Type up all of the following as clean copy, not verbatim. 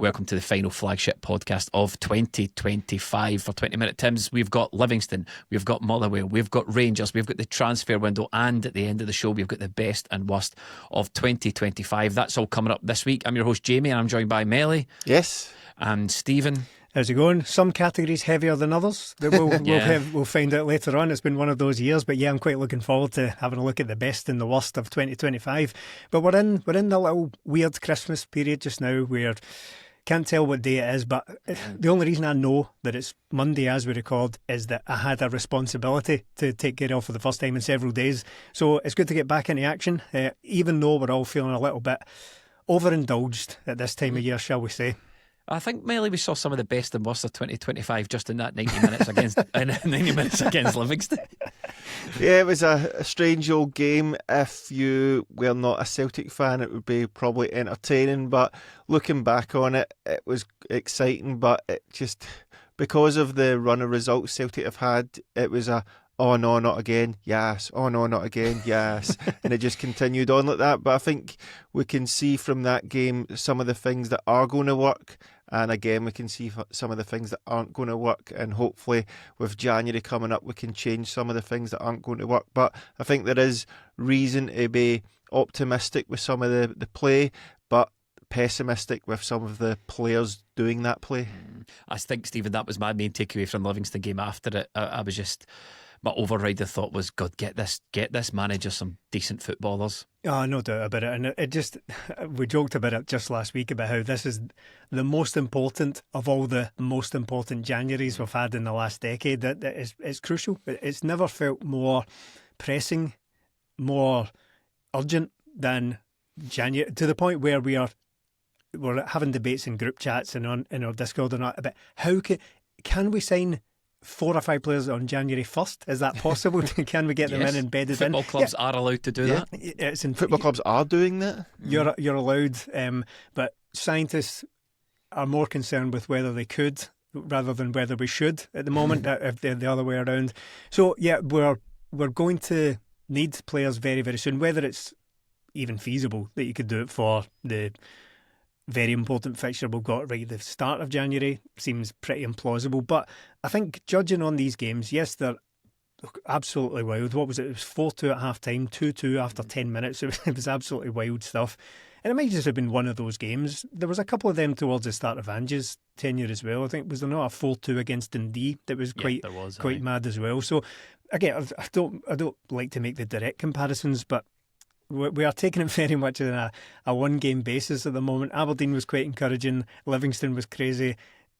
Welcome to the final flagship podcast of 2025 for 20 Minute Tims. We've got Livingston, we've got Motherwell, we've got Rangers, we've got the transfer window, and at the end of the show we've got the best and worst of 2025. That's all coming up this week. I'm your host Jamie, and I'm joined by Melly. Yes. And Stephen. How's it going? Some categories heavier than others. We'll find out later on. It's been one of those years, but yeah, I'm quite looking forward to having a look at the best and the worst of 2025. But we're in the little weird Christmas period just now where can't tell what day it is, but the only reason I know that it's Monday as we record is that I had a responsibility to take care of for the first time in several days. So it's good to get back into action, even though we're all feeling a little bit overindulged at this time of year, shall we say. I think, Melly, we saw some of the best and worst of 2025 just in that 90 minutes against Livingston. Yeah, it was a strange old game. If you were not a Celtic fan, it would be probably entertaining, but looking back on it, it was exciting, but it just, because of the run of results Celtic have had, it was a oh no, not again, yes, oh no, not again, yes. And it just continued on like that. But I think we can see from that game some of the things that are going to work, and again we can see some of the things that aren't going to work, and hopefully with January coming up we can change some of the things that aren't going to work. But I think there is reason to be optimistic with some of the play, but pessimistic with some of the players doing that play. I think, Stephen, that was my main takeaway from the Livingston game after it. I was just, my overriding thought was, God, get this manager some decent footballers. Oh, no doubt about it. And it just, we joked about it just last week about how this is the most important of all the most important Januaries we've had in the last decade. That it's crucial. It's never felt more pressing, more urgent than January, to the point where we're having debates in group chats and in our Discord and about how can we sign 4 or 5 players on January 1st? Is that possible? Can we get them in embedded Football clubs are allowed to do that. Football clubs are doing that. You're allowed, but scientists are more concerned with whether they could rather than whether we should at the moment, if they're the other way around. So yeah, we're going to need players very, very soon, whether it's even feasible that you could do it for the very important fixture we've got right at the start of January seems pretty implausible. But I think judging on these games, yes, they're absolutely wild. What was it? It was 4-2 at half time, 2-2 after 10 minutes. It was absolutely wild stuff. And it might just have been one of those games. There was a couple of them towards the start of Ange's tenure as well. I think, was there not a 4-2 against Dundee that was quite mad as well? So again, I don't like to make the direct comparisons, but we are taking it very much on a one-game basis at the moment. Aberdeen was quite encouraging. Livingston was crazy.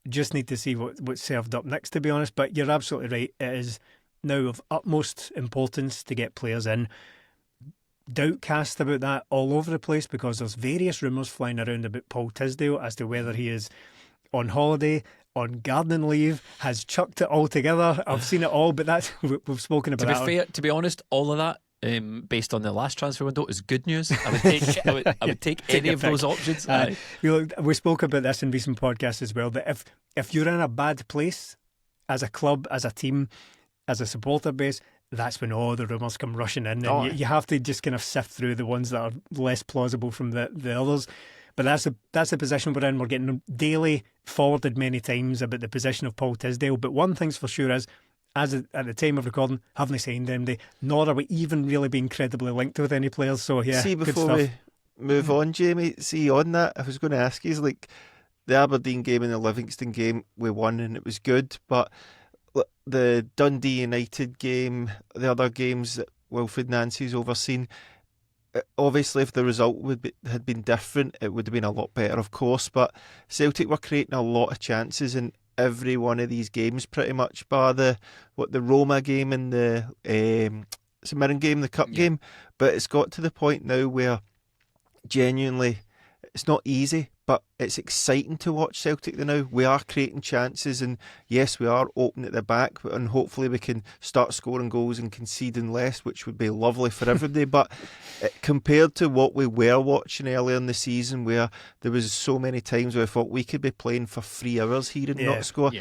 Just need to see what's served up next, to be honest. But you're absolutely right. It is now of utmost importance to get players in. Doubt cast about that all over the place because there's various rumours flying around about Paul Tisdale as to whether he is on holiday, on gardening leave, has chucked it all together. I've seen it all, but we've spoken about that. To be honest, all of that, based on the last transfer window, is good news. I would take any of those options. We spoke about this in recent podcasts as well, that if you're in a bad place as a club, as a team, as a supporter base, that's when all the rumours come rushing in, and you have to just kind of sift through the ones that are less plausible from the others. But that's the position we're in. We're getting daily forwarded many times about the position of Paul Tisdale. But one thing's for sure is, at the time of recording, haven't signed them, nor are we even really being credibly linked with any players. So yeah, see, before we move on, Jamie, see on that, I was going to ask you, like the Aberdeen game and the Livingston game, we won and it was good, but the Dundee United game, the other games that Wilfred Nancy's overseen, obviously if the result had been different, it would have been a lot better, of course, but Celtic were creating a lot of chances in every one of these games pretty much, bar the Roma game and the Mirren game, the cup game. But it's got to the point now where genuinely it's not easy, but it's exciting to watch Celtic now. We are creating chances, and yes, we are open at the back, and hopefully we can start scoring goals and conceding less, which would be lovely for everybody. But compared to what we were watching earlier in the season, where there was so many times where I thought we could be playing for 3 hours here and not score,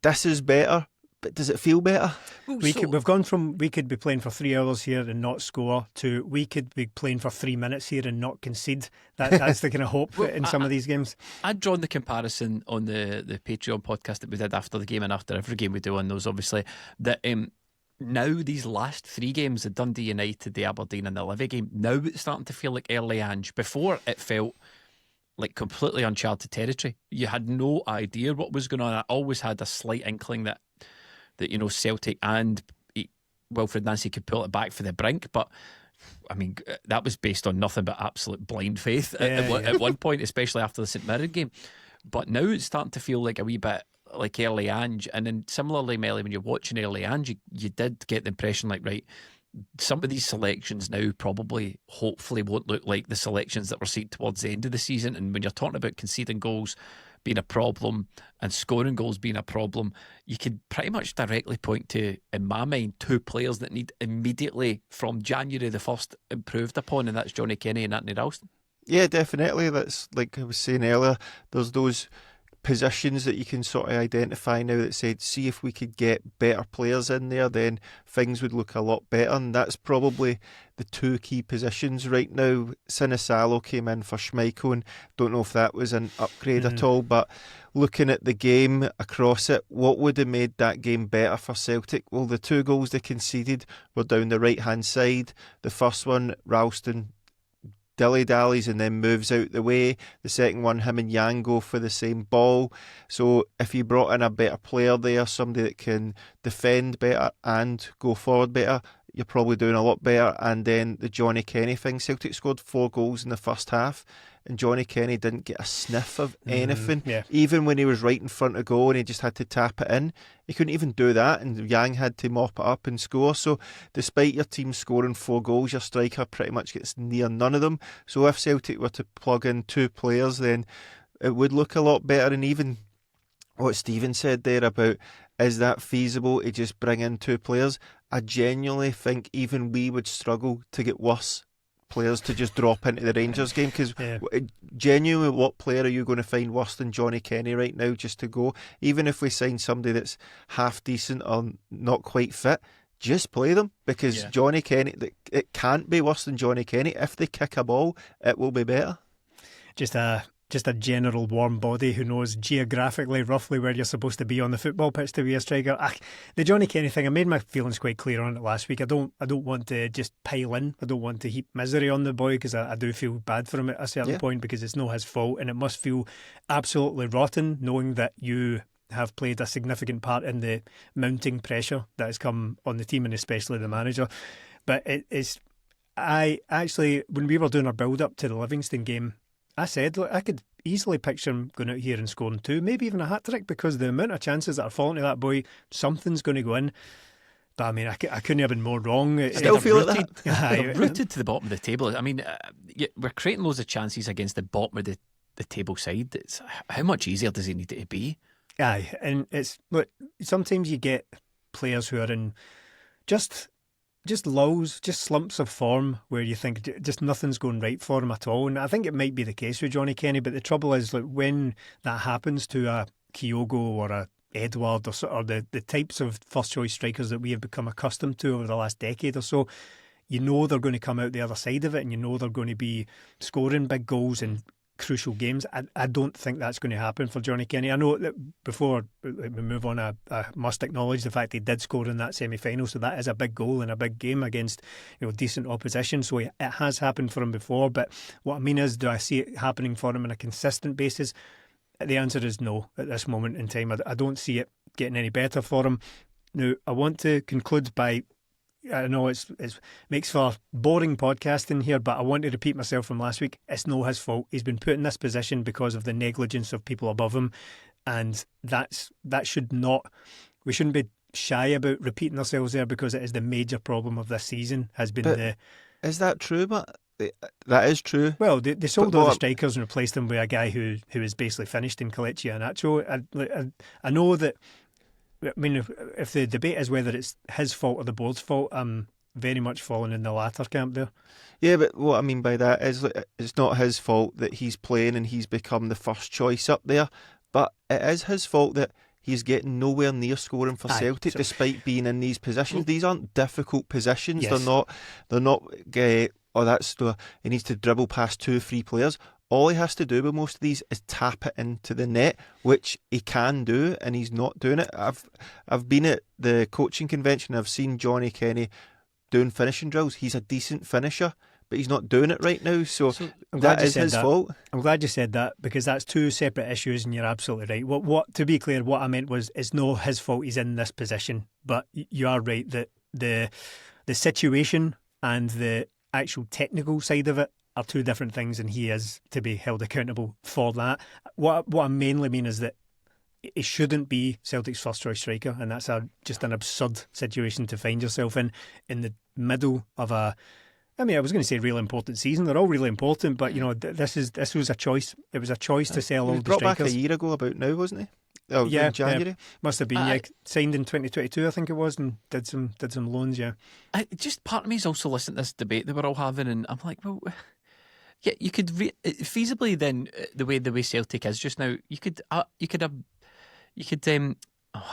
this is better But does it feel better? We've gone from we could be playing for 3 hours here and not score to we could be playing for 3 minutes here and not concede. That's the kind of hope in some of these games. I'd drawn the comparison on the Patreon podcast that we did after the game and after every game we do on those, obviously, that now these last 3 games, the Dundee United, the Aberdeen and the Livy game, now it's starting to feel like early Ange. Before, it felt like completely uncharted territory. You had no idea what was going on. I always had a slight inkling that Celtic and Wilfred Nancy could pull it back for the brink, but I mean, that was based on nothing but absolute blind faith at one point, especially after the St Mirren game. But now it's starting to feel like a wee bit like early Ange. And then similarly, Melly, when you're watching early Ange, you did get the impression like, right, some of these selections now probably, hopefully, won't look like the selections that were seen towards the end of the season. And when you're talking about conceding goals being a problem and scoring goals being a problem, you can pretty much directly point to, in my mind, 2 players that need immediately from January the 1st improved upon, and that's Johnny Kenny and Anthony Ralston. Yeah, definitely. That's like I was saying earlier, there's those positions that you can sort of identify now that said, see if we could get better players in there, then things would look a lot better. And that's probably the 2 key positions right now. Sinisalo came in for Schmeichel, and don't know if that was an upgrade at all, but looking at the game across it, what would have made that game better for Celtic? Well, the 2 goals they conceded were down the right hand side. The first one, Ralston dilly-dallies and then moves out the way. The second one, him and Yang go for the same ball. So if you brought in a better player there, somebody that can defend better and go forward better, you're probably doing a lot better. And then the Johnny Kenny thing, Celtic scored 4 goals in the first half and Johnny Kenny didn't get a sniff of anything. Even when he was right in front of goal and he just had to tap it in, he couldn't even do that, and Yang had to mop it up and score. So despite your team scoring 4 goals, your striker pretty much gets near none of them. So if Celtic were to plug in 2 players, then it would look a lot better. And even what Stephen said there about, is that feasible to just bring in 2 players? I genuinely think even we would struggle to get worse players to just drop into the Rangers game, because genuinely, what player are you going to find worse than Johnny Kenny right now just to go? Even if we sign somebody that's half decent or not quite fit, just play them, because Johnny Kenny, it can't be worse than Johnny Kenny. If they kick a ball, it will be better. Just a general warm body who knows geographically roughly where you're supposed to be on the football pitch to be a striker. The Johnny Kenny thing, I made my feelings quite clear on it last week. I don't want to just pile in. I don't want to heap misery on the boy, because I do feel bad for him at a certain point, because it's not his fault, and it must feel absolutely rotten knowing that you have played a significant part in the mounting pressure that has come on the team, and especially the manager. But I actually, when we were doing our build-up to the Livingston game, I said, look, I could easily picture him going out here and scoring 2, maybe even a hat-trick, because the amount of chances that are falling to that boy, something's going to go in. But I mean, I couldn't have been more wrong. Still feel like that. They're rooted to the bottom of the table. I mean, we're creating loads of chances against the bottom of the table side. How much easier does it need to be? Aye, and look, sometimes you get players who are in just lulls, just slumps of form where you think just nothing's going right for him at all. And I think it might be the case with Johnny Kenny, but the trouble is, like, when that happens to a Kyogo or a Edward or the types of first choice strikers that we have become accustomed to over the last decade or so, you know they're going to come out the other side of it, and you know they're going to be scoring big goals in crucial games. I don't think that's going to happen for Johnny Kenny. I know that before we move on, I must acknowledge the fact he did score in that semi-final, so that is a big goal in a big game against decent opposition. So it has happened for him before, but what I mean is, do I see it happening for him on a consistent basis? The answer is no at this moment in time. I don't see it getting any better for him. Now, I want to conclude by, I know it makes for boring podcasting here, but I want to repeat myself from last week. It's no his fault. He's been put in this position because of the negligence of people above him, and we shouldn't be shy about repeating ourselves there, because it is the major problem of this season. Is that true? But that is true. Well, they sold all the strikers and replaced them with a guy who is basically finished in Kelechi Iheanacho. I know that. I mean, if the debate is whether it's his fault or the board's fault, I'm very much falling in the latter camp there. Yeah, but what I mean by that is, it's not his fault that he's playing and he's become the first choice up there, but it is his fault that he's getting nowhere near scoring for Celtic, despite being in these positions. These aren't difficult positions. Yes. They're not. He needs to dribble past 2-3 players. All he has to do with most of these is tap it into the net, which he can do, and he's not doing it. I've been at the coaching convention. I've seen Johnny Kenny doing finishing drills. He's a decent finisher, but he's not doing it right now. So that is his fault. I'm glad you said that, because that's two separate issues, and you're absolutely right. What to be clear, what I meant was it's no his fault he's in this position, but you are right that the situation and the actual technical side of it are two different things, and he is to be held accountable for that. What I mainly mean is that it shouldn't be Celtic's first choice striker, and that's just an absurd situation to find yourself in the middle of I was going to say really important season. They're all really important, but this was a choice. It was a choice to sell all the strikers. Brought back a year ago about now, wasn't he? Oh, yeah, in January. Must have been. Signed in 2022, I think it was, and did some loans. Yeah. Just part of me is also listening to this debate that we're all having, and I'm like, well, yeah, you could feasibly then the way Celtic is just now, you could I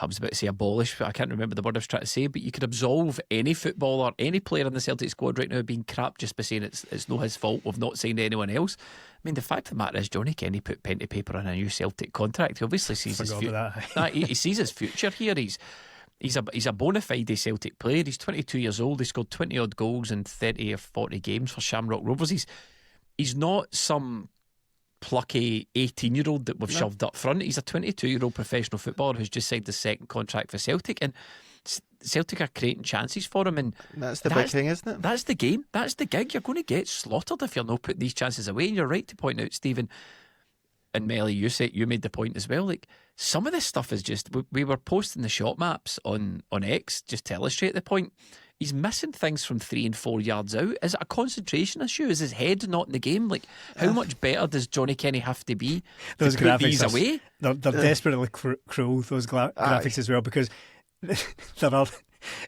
was about to say abolish, but I can't remember the word I was trying to say. But you could absolve any footballer, any player in the Celtic squad right now being crap just by saying it's not his fault. We've not signed anyone else. I mean, the fact of the matter is, Johnny Kenny put pen to paper on a new Celtic contract. He obviously sees his future. He sees his future here. He's a bona fide Celtic player. He's 22 years old. He scored 20 odd goals in 30 or 40 games for Shamrock Rovers. He's not some plucky 18-year-old that we've shoved up front. He's a 22-year-old professional footballer who's just signed the second contract for Celtic, and Celtic are creating chances for him, and that's the big thing, isn't it? That's the game. That's the gig. You're going to get slaughtered if you're not putting these chances away. And you're right to point out, Stephen and Melly, you made the point as well. Like, some of this stuff is just, we were posting the shot maps on X just to illustrate the point. He's missing things from 3 and 4 yards out. Is it a concentration issue? Is his head not in the game? Like, how much better does Johnny Kenny have to be those to put these away? They're desperately cruel, those graphics as well, because there are,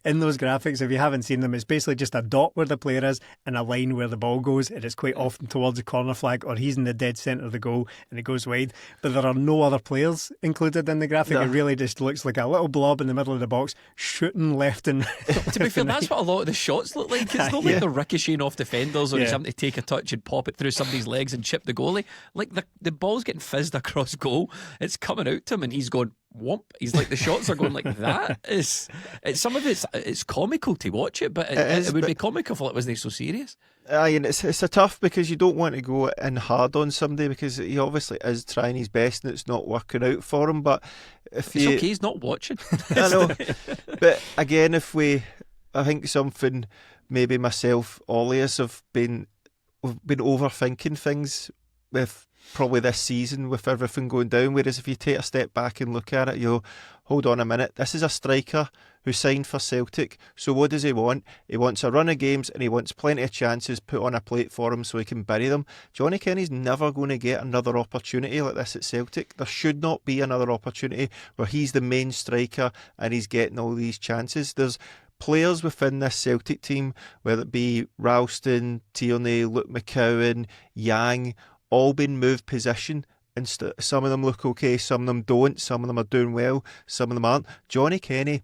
in those graphics, if you haven't seen them, it's basically just a dot where the player is and a line where the ball goes, and it's quite often towards the corner flag, or he's in the dead centre of the goal and it goes wide. But there are no other players included in the graphic. It really just looks like a little blob in the middle of the box shooting left and to be fair, that's what a lot of the shots look like. It's not like they're ricocheting off defenders, or he's having to take a touch and pop it through somebody's legs and chip the goalie. Like, the ball's getting fizzed across goal, it's coming out to him and he's going whomp. He's like, the shots are going like that. Some of it's comical to watch it, but it would be comical if it wasn't so serious. And it's a tough, because you don't want to go in hard on somebody, because he obviously is trying his best and it's not working out for him. But if it's okay, he's not watching. I know. But again, I think something maybe myself, Ollius, we've been overthinking things with probably this season with everything going down, whereas if you take a step back and look at it, you go, hold on a minute, this is a striker who signed for Celtic, so what does he want? He wants a run of games and he wants plenty of chances put on a plate for him so he can bury them. Johnny Kenny's never going to get another opportunity like this at Celtic. There should not be another opportunity where he's the main striker and he's getting all these chances. There's players within this Celtic team, whether it be Ralston, Tierney, Luke McCowan, Yang, all been moved position, and some of them look okay, some of them don't, some of them are doing well, some of them aren't. Johnny Kenny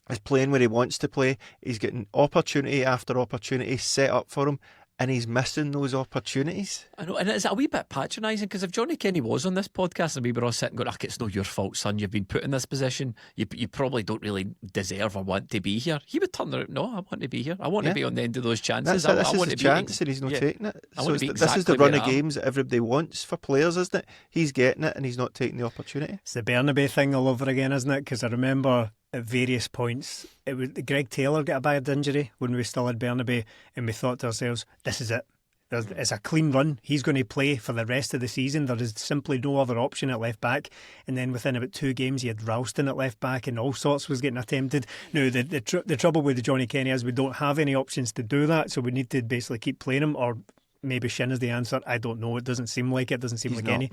is playing where he wants to play. He's getting opportunity after opportunity set up for him, and he's missing those opportunities. I know, and it's a wee bit patronising, because if Johnny Kenny was on this podcast and we were all sitting going, it's not your fault, son, you've been put in this position, you probably don't really deserve or want to be here, he would turn around, no, I want to be here, I want to be on the end of those chances. This is a chance, and he's not taking it. So this is the run of games that everybody wants for players, isn't it? He's getting it and he's not taking the opportunity. It's the Bernabei thing all over again, isn't it? Because I remember at various points, it was Greg Taylor got a bad injury when we still had Bernabei, and we thought to ourselves, this is it. It's a clean run. He's going to play for the rest of the season. There is simply no other option at left back. And then within about 2 games, he had Ralston at left back, and all sorts was getting attempted. Now, the trouble with the Johnny Kenny is we don't have any options to do that, so we need to basically keep playing him, or maybe Shin is the answer. I don't know. It doesn't seem like it. Doesn't seem like any.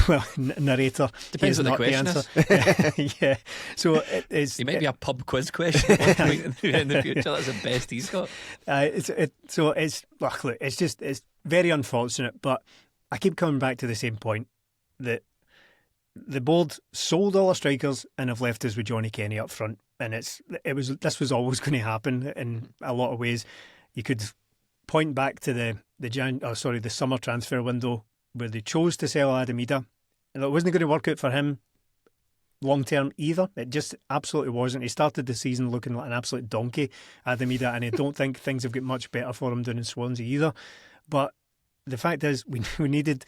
Well, narrator. Depends what the question is. Yeah. So it's. It might be a pub quiz question in the future. That's the best he's got. It's very unfortunate. But I keep coming back to the same point, that the board sold all our strikers and have left us with Johnny Kenny up front, and this was always going to happen in a lot of ways. You could point back to the summer transfer window where they chose to sell Adam Ida, and it wasn't going to work out for him long term either. It just absolutely wasn't. He started the season looking like an absolute donkey, Adam Ida, and I don't think things have got much better for him down in Swansea either. But the fact is, we needed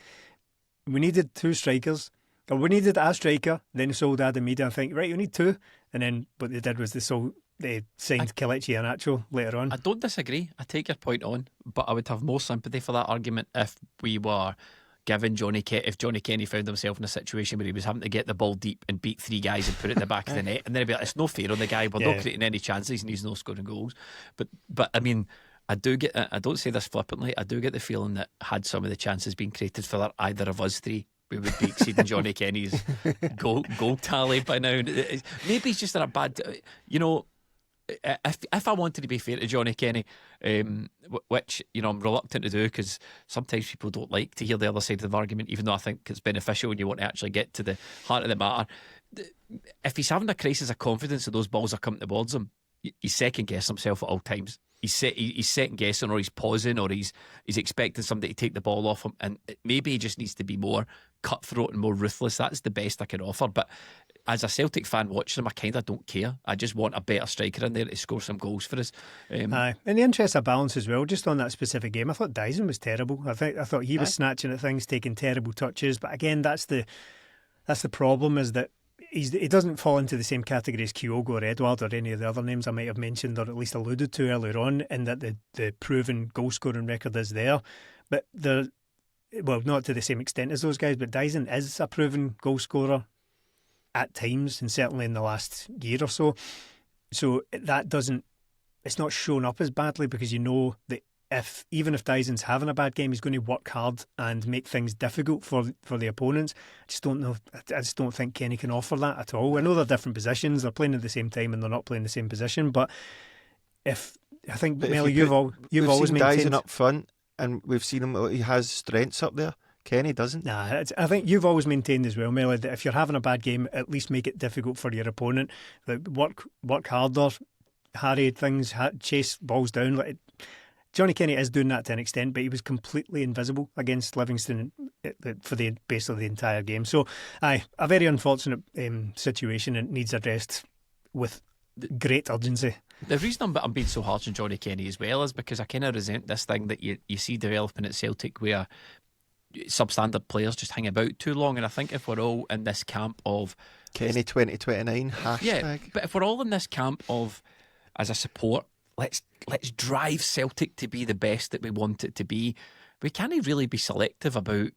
two strikers. Or we needed a striker, then sold Adam Ida. I think, right, you need two. And then what they did was they signed Kelechi Iheanacho later on. I don't disagree. I take your point on, but I would have more sympathy for that argument if we were given if Johnny Kenny found himself in a situation where he was having to get the ball deep and beat three guys and put it in the back of the net, and then he'd be like, it's no fair on the guy, we're not creating any chances and he's not scoring goals. But I mean, I don't say this flippantly, I do get the feeling that had some of the chances been created for either of us three, we would be exceeding Johnny Kenny's goal tally by now. Maybe he's just in a bad, if I wanted to be fair to Johnny Kenny, which I'm reluctant to do because sometimes people don't like to hear the other side of the argument, even though I think it's beneficial when you want to actually get to the heart of the matter. If he's having a crisis of confidence and those balls are coming towards him, he's second guessing himself at all times. He's second guessing, or he's pausing, or he's expecting somebody to take the ball off him, and maybe he just needs to be more cutthroat and more ruthless. That's the best I can offer. But as a Celtic fan watching him, I kind of don't care. I just want a better striker in there to score some goals for us. Aye. In the interest of balance as well, just on that specific game, I thought Dyson was terrible. I thought he was snatching at things, taking terrible touches. But again, that's the problem, is that he doesn't fall into the same category as Kyogo or Edward or any of the other names I might have mentioned or at least alluded to earlier on, in that the proven goal scoring record is there. But not to the same extent as those guys, but Dyson is a proven goal scorer at times, and certainly in the last year or so. So it's not shown up as badly, because you know that even if Dyson's having a bad game, he's going to work hard and make things difficult for the opponents. I just don't think Kenny can offer that at all. I know they're different positions, they're playing at the same time and they're not playing the same position, but Melly, you've always seen maintained Dyson up front, and we've seen him, he has strengths up there. Kenny doesn't. Nah, I think you've always maintained as well, Melly, that if you're having a bad game, at least make it difficult for your opponent. Work harder, harry things, chase balls down. Johnny Kenny is doing that to an extent, but he was completely invisible against Livingston for basically the entire game. So, a very unfortunate situation, and needs addressed with great urgency. The reason I'm being so harsh on Johnny Kenny as well is because I kind of resent this thing that you see developing at Celtic, where substandard players just hang about too long. And I think if we're all in this camp of Kenny 2029 hashtag, yeah, but if we're all in this camp of, as a support, let's drive Celtic to be the best that we want it to be, we can't really be selective about,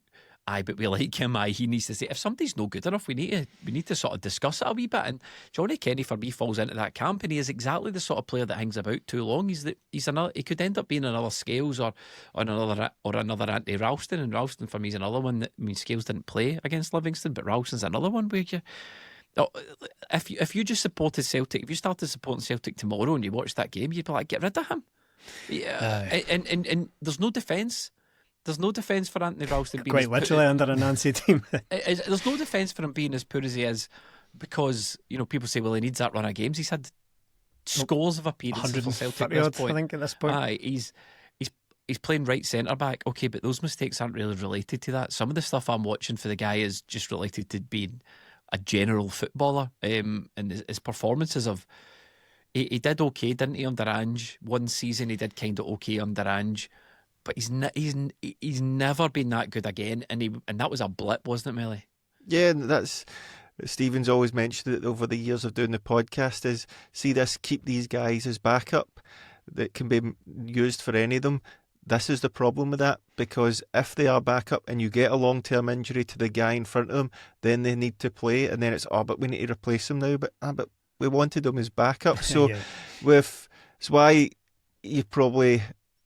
but we like him, he needs to say, if somebody's no good enough, we need to sort of discuss it a wee bit. And Johnny Kenny for me falls into that camp, and he is exactly the sort of player that hangs about too long. He could end up being another Scales or another Andy Ralston, and Ralston for me is another one that, Scales didn't play against Livingston, but Ralston's another one where if you just supported Celtic, if you started supporting Celtic tomorrow and you watched that game, you'd be like, get rid of him. Yeah, and there's no defence. There's no defence for Anthony Ralston being quite literally under a Nancy team. There's no defence for him being as poor as he is, because people say, well, he needs that run of games. He's had scores of appearances for Celtic at this point. I think at this point. He's playing right centre back. Okay, but those mistakes aren't really related to that. Some of the stuff I'm watching for the guy is just related to being a general footballer, and his performances of he did okay, didn't he, under Ange? One season he did kind of okay under Ange, but he's never been that good again, and that was a blip, wasn't it, Melly? Yeah, and that's Stephen's always mentioned it over the years of doing the podcast, is keep these guys as backup that can be used for any of them. This is the problem with that, because if they are backup and you get a long-term injury to the guy in front of them, then they need to play, and then it's, but we need to replace them now. But we wanted them as backup. So it's why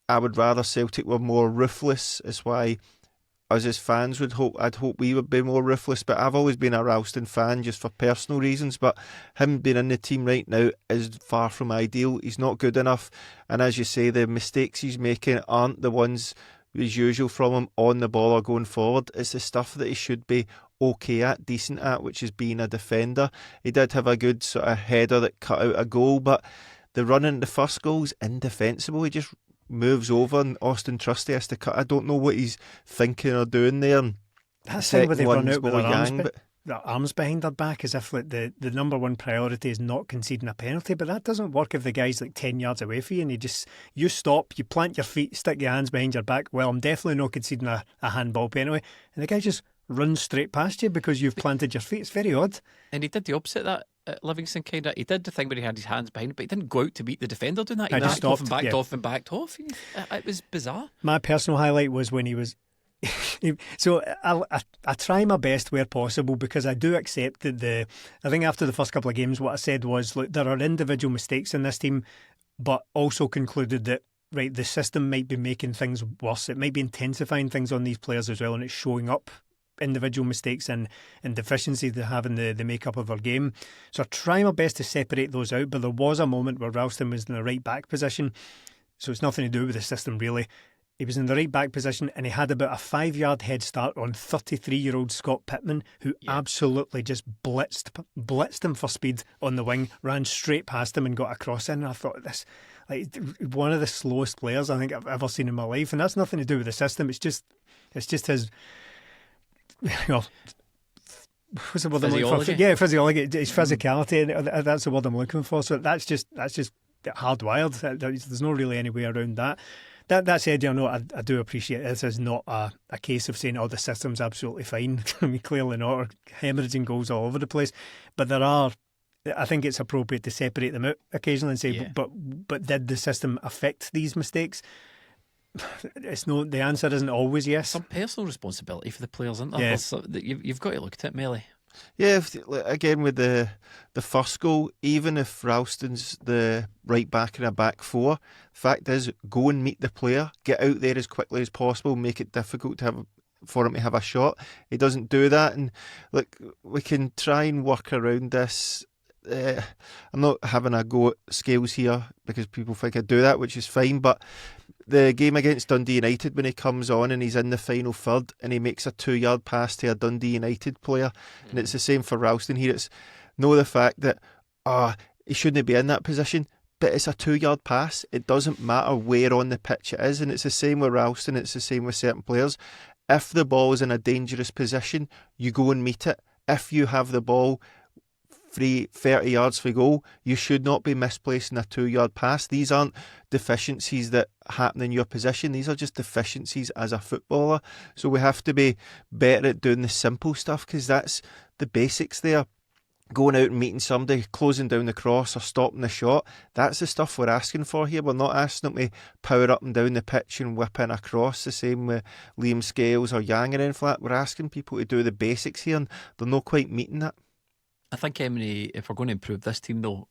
I would rather Celtic were more ruthless. It's why us as fans I'd hope we would be more ruthless. But I've always been a Ralston fan just for personal reasons. But him being in the team right now is far from ideal. He's not good enough. And as you say, the mistakes he's making aren't the ones as usual from him on the ball or going forward. It's the stuff that he should be okay at, decent at, which is being a defender. He did have a good sort of header that cut out a goal, but the run in the first goal is indefensible. He just moves over and Austin Trusty has to cut. I don't know what he's thinking or doing there. And that's the where they run out with their Yang, their arms behind their back, as if like the number one priority is not conceding a penalty. But that doesn't work if the guy's like 10 yards away from you and you stop, you plant your feet, stick your hands behind your back. Well, I'm definitely not conceding a handball penalty. And the guy just runs straight past you because you've planted your feet. It's very odd. And he did the opposite of that at Livingston, kind of. He did the thing where he had his hands behind, but he didn't go out to beat the defender doing that. He just backed off and stopped, backed off and backed off. It was bizarre. My personal highlight was when he was... So I try my best where possible, because I do accept that I think after the first couple of games what I said was, look, there are individual mistakes in this team, but also concluded that, right, the system might be making things worse. It might be intensifying things on these players as well, and it's showing up individual mistakes and deficiencies they have in the makeup of their game. So I try my best to separate those out, but there was a moment where Ralston was in the right back position, so it's nothing to do with the system really. He was in the right back position and he had about a 5-yard head start on 33-year-old Scott Pittman, who absolutely just blitzed him for speed on the wing, ran straight past him and got a cross in. And I thought, this, like, one of the slowest players I think I've ever seen in my life, and that's nothing to do with the system. It's just his, well, what's the word I'm looking for? Yeah, physiology. It's physicality. That's the word I'm looking for. So that's just hardwired. There's no really any way around that. That said, I do appreciate this is not a case of saying, the system's absolutely fine. I mean, clearly not, or hemorrhaging goals all over the place. But I think it's appropriate to separate them out occasionally and say, but did the system affect these mistakes? The answer isn't always yes. Some personal responsibility for the players, isn't there? Yeah. You've got to look at it, Melly. Yeah, again with the first goal, even if Ralston's the right back in a back four, the fact is, go and meet the player, get out there as quickly as possible, make it difficult for him to have a shot. He doesn't do that, and look, we can try and work around this. I'm not having a go at Scales here because people think I do that, which is fine, but the game against Dundee United, when he comes on and he's in the final third and he makes a 2-yard pass to a Dundee United player, and it's the same for Ralston here. It's the fact that he shouldn't be in that position, but it's a 2-yard pass. It doesn't matter where on the pitch it is, and it's the same with Ralston, it's the same with certain players. If the ball is in a dangerous position, you go and meet it. If you have the ball 30 yards for goal, you should not be misplacing a 2-yard pass. These aren't deficiencies that happen in your position. These are just deficiencies as a footballer. So we have to be better at doing the simple stuff, because that's the basics there. Going out and meeting somebody, closing down the cross or stopping the shot, that's the stuff we're asking for here. We're not asking them to power up and down the pitch and whip in a cross, the same with Liam Scales or Yang or anything like that. We're asking people to do the basics here, and they're not quite meeting that. I think, Emily, if we're going to improve this team, though,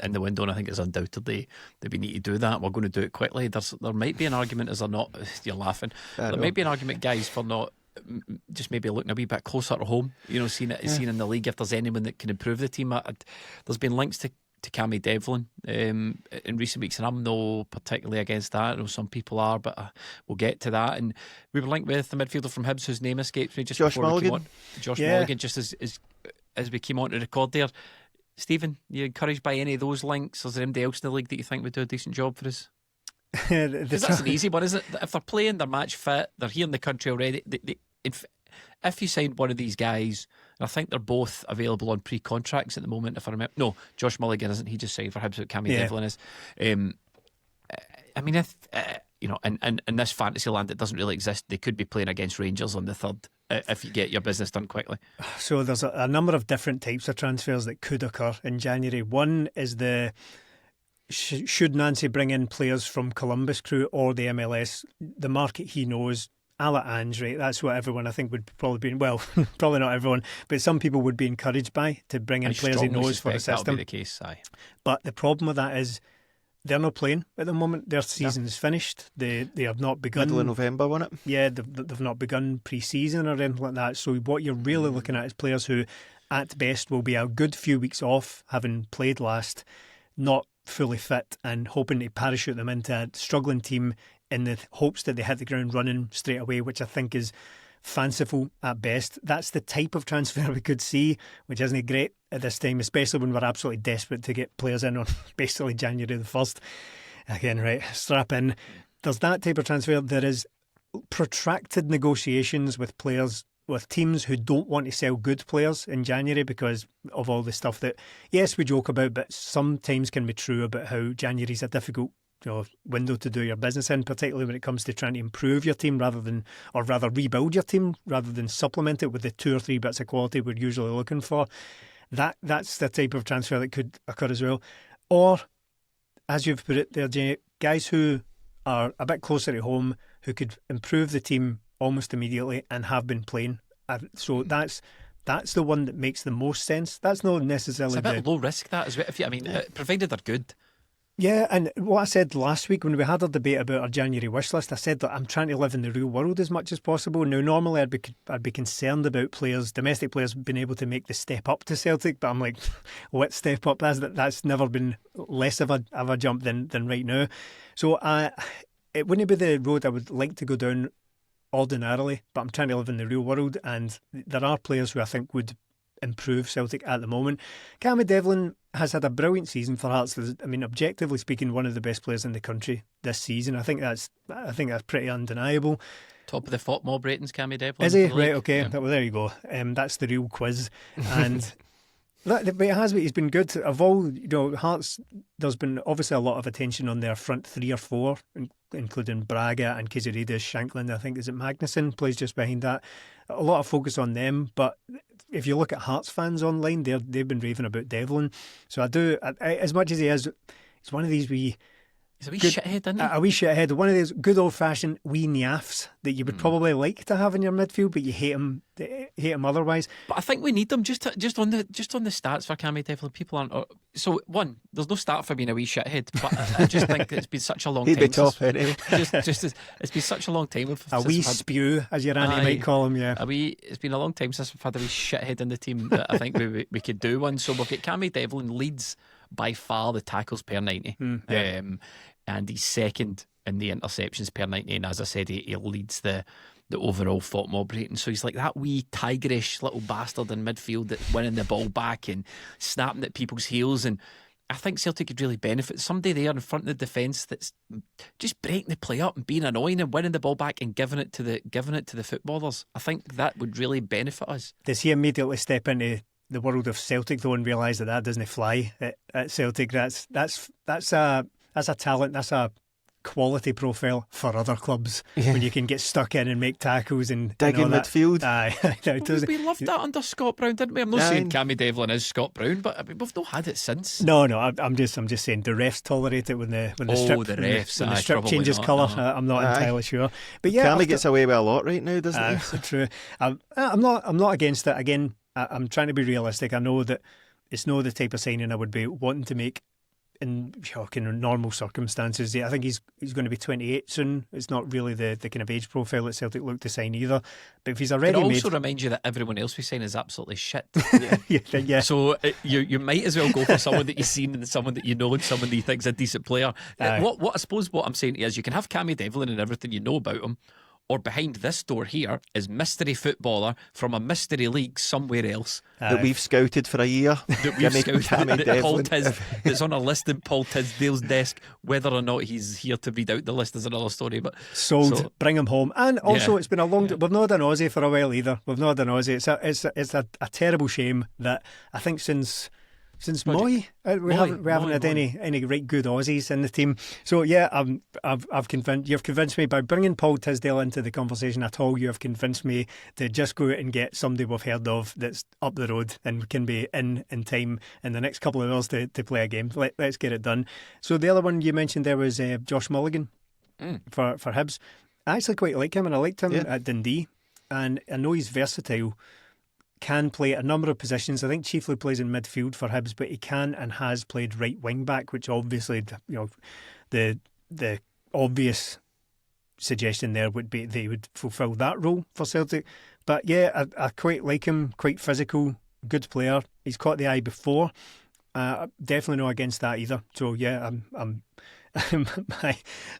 in the window, and I think it's undoubtedly that we need to do that, we're going to do it quickly. There might be an argument, is there not? You're laughing. There might be an argument, guys, for not just maybe looking a wee bit closer to home. Seeing in the league if there's anyone that can improve the team. There's been links to CAMMY DEVLIN in recent weeks, and I'm not particularly against that. I know some people are, but we'll get to that. And we were linked with the midfielder from Hibs whose name escapes me just Josh before Mulligan. we came on. Josh Mulligan, just as we came on to record there. Stephen, you encouraged by any of those links? Or is there anybody else in the league that you think would do a decent job for us? Because that's an easy one, isn't it? If they're playing, they're match fit, they're here in the country already. If you signed one of these guys, and I think they're both available on pre-contracts at the moment, if I remember. No, Josh Mulligan isn't. He just signed for Hibs, but CAMMY DEVLIN is. I mean, if in this fantasy land it doesn't really exist, they could be playing against Rangers on the 3rd if you get your business done quickly. So there's a number of different types of transfers that could occur in January. One is should Nancy bring in players from Columbus Crew or the MLS, the market he knows, a la Ange, right? That's what everyone I think would probably be, well, probably not everyone, but some people would be encouraged by, to bring in players he knows for the system. That'll be the case, aye. But the problem with that is they're not playing at the moment. Their season's finished. They have not begun. Middle of November, wasn't it? Yeah, they've not begun pre-season or anything like that. So what you're really looking at is players who, at best, will be a good few weeks off, having played last, not fully fit, and hoping to parachute them into a struggling team in the hopes that they hit the ground running straight away, which I think is fanciful at best. That's the type of transfer we could see, which isn't great at this time, especially when we're absolutely desperate to get players in on basically January the 1st. Again, right, strap in. There's that type of transfer. There is protracted negotiations with players, with teams who don't want to sell good players in January because of all the stuff that, yes, we joke about, but sometimes can be true about how January's a difficult window to do your business in, particularly when it comes to trying to improve your team or rather rebuild your team rather than supplement it with the 2 or 3 bits of quality we're usually looking for. That's the type of transfer that could occur as well. Or, as you've put it there, Jenny, guys who are a bit closer to home, who could improve the team almost immediately and have been playing. So that's the one that makes the most sense. That's not necessarily... It's a bit low risk, that, as well. Provided they're good. Yeah, and what I said last week when we had our debate about our January wish list, I said that I'm trying to live in the real world as much as possible. Now, normally I'd be concerned about players, domestic players, being able to make the step up to Celtic, but I'm like, what step up? That's never been less of a jump than right now. So it wouldn't be the road I would like to go down ordinarily, but I'm trying to live in the real world, and there are players who I think would improve Celtic at the moment. CAMMY Devlin has had a brilliant season for Hearts. Objectively speaking, one of the best players in the country this season. I think that's pretty undeniable. Top of the FOTMOB ratings, CAMMY Devlin. Is he? Right, okay. Yeah. Well, there you go. That's the real quiz. And but he's been good. Of all, Hearts, there's been obviously a lot of attention on their front 3 or 4, including Braga and Kizarides, Shankland. I think, is it Magnuson plays just behind that. A lot of focus on them, but if you look at Hearts fans online, they've been raving about Devlin. So as much as he is, it's one of these he's a wee shithead, isn't he? A wee shithead. One of those good old-fashioned wee naffs that you would probably like to have in your midfield, but you hate him otherwise. But I think we need them just on the stats for CAMMY Devlin. People aren't. So one, there's no stat for being a wee shithead, but I just think it's been such a long time. He'd be top anyway. It's been such a long time. A wee spew, as your auntie might call him. Yeah. It's been a long time since we've had a wee shithead in the team that I think we could do one. So we've got CAMMY Devlin leads by far the tackles per 90. And he's second in the interceptions per 90, and as I said, he leads the overall FOTMOB rating. So he's like that wee tigerish little bastard in midfield that's winning the ball back and snapping at people's heels. And I think Celtic could really benefit somebody there in front of the defence that's just breaking the play up and being annoying and winning the ball back and giving it to the footballers. I think that would really benefit us. Does he immediately step into the world of Celtic though and realise that doesn't fly at Celtic? That's a talent. That's a quality profile for other clubs when you can get stuck in and make tackles and dig in midfield. We loved that under Scott Brown, didn't we? I'm not saying CAMMY Devlin is Scott Brown, but we've not had it since. No, I'm just saying the refs tolerate it when the strip changes colour. I'm not entirely sure, but yeah, CAMMY gets away with a lot right now, doesn't he? True. I'm not against it. Again, I'm trying to be realistic. I know that it's not the type of signing I would be wanting to make in kind of normal circumstances. I think he's going to be 28 soon. It's not really the kind of age profile that Celtic look to sign either. But if he's already made... It also reminds you that everyone else we sign is absolutely shit. Yeah. So you might as well go for someone that you've seen and someone that you know and someone that you think's a decent player. What I suppose what I'm saying is you can have CAMMY Devlin and everything you know about him, or behind this door here is mystery footballer from a mystery league somewhere else that we've scouted for a year. That's on a list in Paul Tisdale's desk. Whether or not he's here to read out the list is another story. But sold, bring him home. And also, it's been a long. We've not done Aussie for a while either. We've not done Aussie. It's a terrible shame that I think since Moy, we haven't had any right good Aussies in the team. So yeah, you've convinced me by bringing Paul Tisdale into the conversation at all. You have convinced me to just go out and get somebody we've heard of that's up the road and can be in time in the next couple of hours to play a game. Let's get it done. So the other one you mentioned there was Josh Mulligan for Hibs. I actually quite like him, and I liked him at Dundee, and I know he's versatile. Can play a number of positions. I think chiefly plays in midfield for Hibs, but he can and has played right wing back, which obviously, the obvious suggestion there would be they would fulfil that role for Celtic. But yeah, I quite like him. Quite physical, good player. He's caught the eye before. Definitely not against that either. So yeah, I'm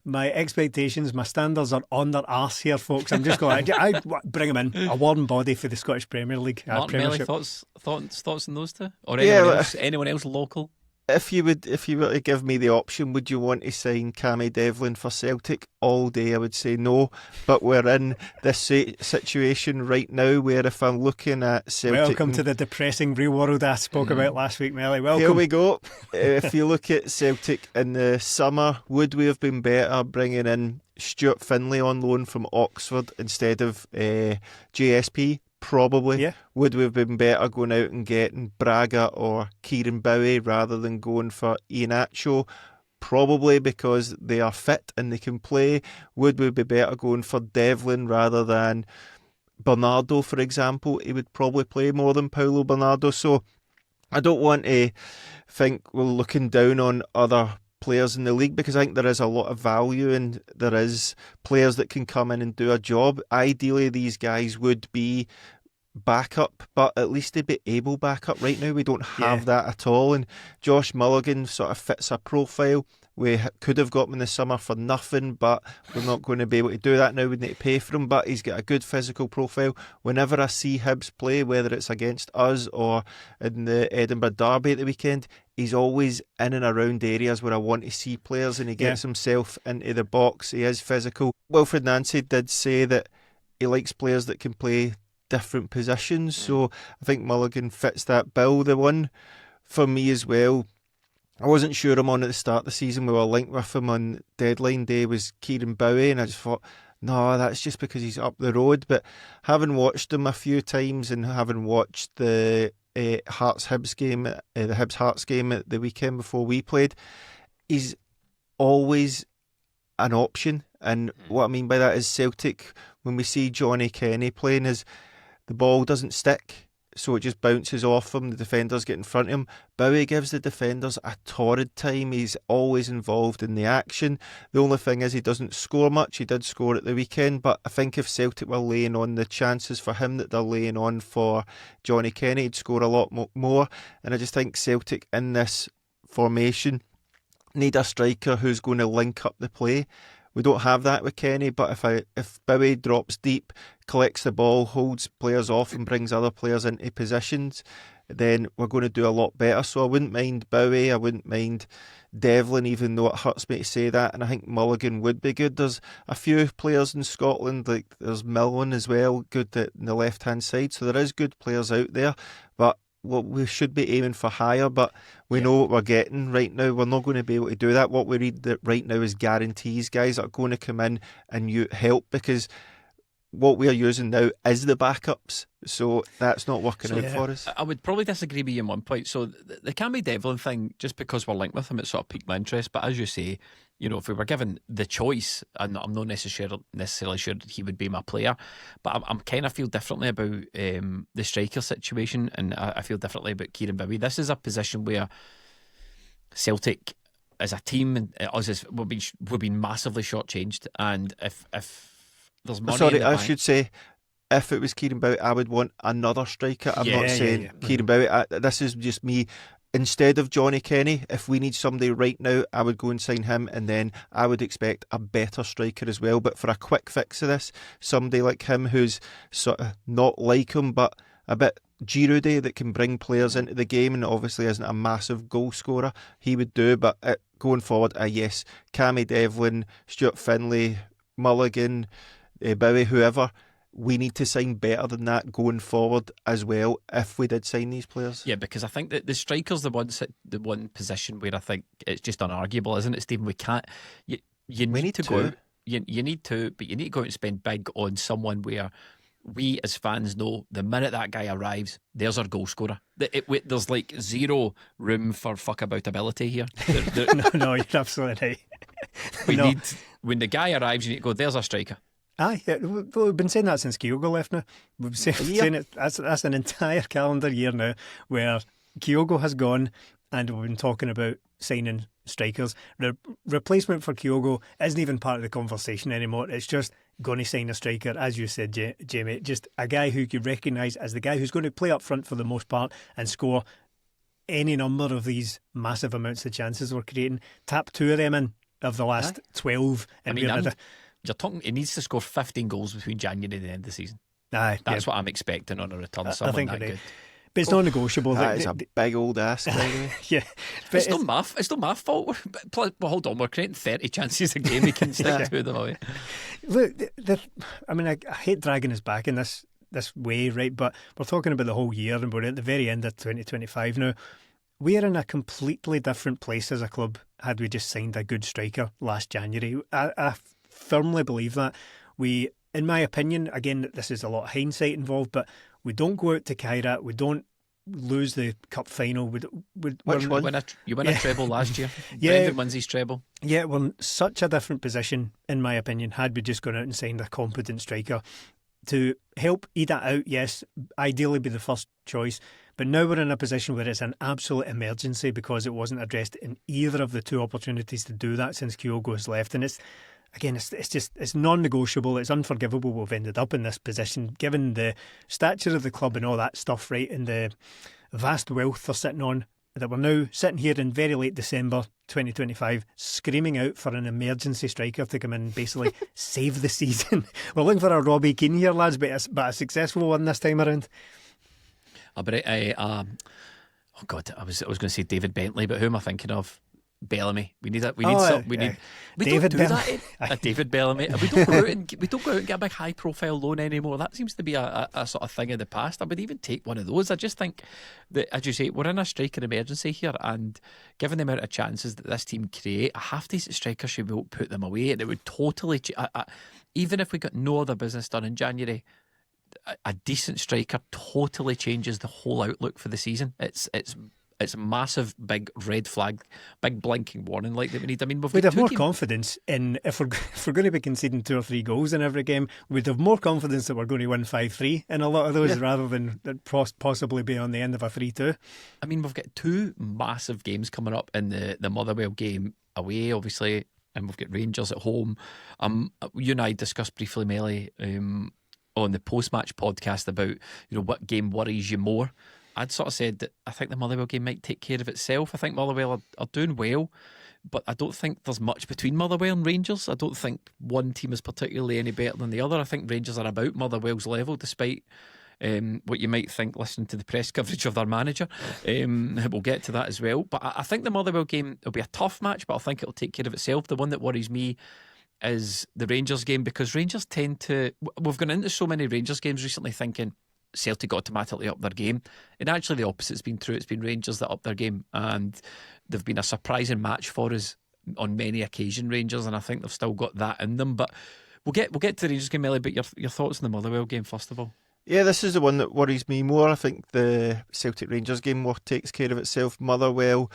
my expectations, my standards are on their arse here, folks. I'm just going. I bring him in, a warm body for the Scottish Premier League. Martin Melly, Premiership. thoughts on those two, or Yeah, anyone else local? If you were to give me the option, would you want to sign CAMMY Devlin for Celtic all day? I would say no. But we're in this situation right now where if I'm looking at Celtic... Welcome to the depressing real world I spoke about last week, Melly. Welcome. Here we go. If you look at Celtic in the summer, would we have been better bringing in Stuart Finlay on loan from Oxford instead of JSP? Probably. Yeah. Would we have been better going out and getting Braga or Kieron Bowie rather than going for Iheanacho? Probably, because they are fit and they can play. Would we be better going for Devlin rather than Bernardo, for example? He would probably play more than Paulo Bernardo. So I don't want to think we're looking down on other players in the league, because I think there is a lot of value and there is players that can come in and do a job. Ideally, these guys would be backup, but at least they'd be able backup. Right now we don't have that at all, and Josh Mulligan sort of fits a profile. We could have got him in the summer for nothing, but we're not going to be able to do that now. We need to pay for him, but he's got a good physical profile. Whenever I see Hibs play, whether it's against us or in the Edinburgh Derby at the weekend, he's always in and around areas where I want to see players, and he gets himself into the box. He is physical. Wilfred Nancy did say that he likes players that can play different positions, so I think Mulligan fits that bill. The one for me as well, I wasn't sure him on at the start of the season. We were linked with him on deadline day, was Kieron Bowie, and I just thought, no, that's just because he's up the road. But having watched him a few times and having watched the Hearts-Hibs game, the Hibs-Hearts game at the weekend before we played, he's always an option. And what I mean by that is Celtic, when we see Johnny Kenny playing, is the ball doesn't stick, so it just bounces off him. The defenders get in front of him. Bowie gives the defenders a torrid time. He's always involved in the action. The only thing is he doesn't score much. He did score at the weekend, but I think if Celtic were laying on the chances for him that they're laying on for Johnny Kenny, he'd score a lot more. And I just think Celtic in this formation need a striker who's going to link up the play. We don't have that with Kenny, but if Bowie drops deep, collects the ball, holds players off and brings other players into positions, then we're going to do a lot better. So I wouldn't mind Bowie, I wouldn't mind Devlin, even though it hurts me to say that, and I think Mulligan would be good. There's a few players in Scotland, like there's Millen as well, good in the left-hand side, so there is good players out there, but we should be aiming for higher, but we know what we're getting right now. We're not going to be able to do that. What we need right now is guarantees, guys that are going to come in and help, because what we are using now is the backups, so that's not working out for us. I would probably disagree with you on one point. So the CAMMY Devlin thing, just because we're linked with him, it sort of piqued my interest. But as you say, you know, if we were given the choice, and I'm not necessarily sure he would be my player, but I'm kind of feel differently about the striker situation, and I feel differently about Kieron Bowie. This is a position where Celtic as a team and us we've been massively shortchanged, and if there's money. Sorry, I should say, if it was Kieron Bowie, I would want another striker. I'm not saying Kieron Bowie. This is just me. Instead of Johnny Kenny, if we need somebody right now, I would go and sign him, and then I would expect a better striker as well. But for a quick fix of this, somebody like him who's sort of not like him, but a bit Giroud that can bring players into the game, and obviously isn't a massive goal scorer, he would do. But going forward, yes, CAMMY Devlin, Stuart Finlay, Mulligan, Bowie, whoever, we need to sign better than that going forward as well if we did sign these players. Yeah, because I think that the striker's the one position where I think it's just unarguable, isn't it, Stephen? We can't. You need to go out. You need to, but you need to go out and spend big on someone where we as fans know the minute that guy arrives, there's our goal scorer. There's like zero room for fuck about ability here. No, you're absolutely right. We need, when the guy arrives, you need to go, there's our striker. Aye, we've been saying that since Kyogo left now. We've been saying it. That's an entire calendar year now where Kyogo has gone, and we've been talking about signing strikers. The replacement for Kyogo isn't even part of the conversation anymore. It's just going to sign a striker, as you said, Jamie. Just a guy who you recognise as the guy who's going to play up front for the most part and score any number of these massive amounts of chances we're creating. Tap two of them in of the last 12. And you're talking, he needs to score 15 goals between January and the end of the season. That's what I'm expecting on a return. I think that good. But it's non-negotiable. That is a big old ask, by the way. Yeah, but it's not my fault. Well, hold on, we're creating 30 chances a game. We can stick two of them away. Look, I hate dragging us back in this way, right? But we're talking about the whole year, and we're at the very end of 2025 now. We are in a completely different place as a club had we just signed a good striker last January. I firmly believe that. We, in my opinion, again, this is a lot of hindsight involved, but we don't go out to Kyrat. We don't lose the cup final. Which one? You win a treble last year. Yeah. Brendan wins his treble. Yeah, we're in such a different position, in my opinion, had we just gone out and signed a competent striker to help eat that out. Yes, ideally be the first choice. But now we're in a position where it's an absolute emergency because it wasn't addressed in either of the two opportunities to do that since Kyogo has left. And it's non-negotiable. It's unforgivable we've ended up in this position, given the stature of the club and all that stuff, right, and the vast wealth they're sitting on, that we're now sitting here in very late December 2025 screaming out for an emergency striker to come in and basically save the season. We're looking for a Robbie Keane here, lads, but a successful one this time around. Oh God, I was going to say David Bentley, but who am I thinking of? Bellamy. We need that. We David don't do that. David Bellamy. We don't go out and get a big high profile loan anymore. That seems to be a sort of thing in the past. I would even take one of those. I just think that, as you say, we're in a striker emergency here, and given the amount of chances that this team create, a half decent striker should be able to put them away, and it would totally even if we got no other business done in January, a decent striker totally changes the whole outlook for the season. It's a massive, big red flag, big blinking warning light that we need. I mean, we'd have more confidence in if we're going to be conceding 2 or 3 goals in every game. We'd have more confidence that we're going to win 5-3 in a lot of those, rather than possibly be on the end of a 3-2. I mean, we've got 2 massive games coming up in the Motherwell game away, obviously, and we've got Rangers at home. You and I discussed briefly, Melly, on the post-match podcast about what game worries you more. I'd sort of said that I think the Motherwell game might take care of itself. I think Motherwell are doing well, but I don't think there's much between Motherwell and Rangers. I don't think one team is particularly any better than the other. I think Rangers are about Motherwell's level, despite what you might think listening to the press coverage of their manager. We'll get to that as well. But I think the Motherwell game will be a tough match, but I think it'll take care of itself. The one that worries me is the Rangers game, because Rangers tend to... We've gone into so many Rangers games recently thinking Celtic automatically up their game, and actually the opposite's been true. It's been Rangers that up their game, and they've been a surprising match for us on many occasions, Rangers, and I think they've still got that in them. But we'll get to the Rangers game, Ellie, but your thoughts on the Motherwell game first of all. Yeah, this is the one that worries me more. I think the Celtic Rangers game more takes care of itself. Motherwell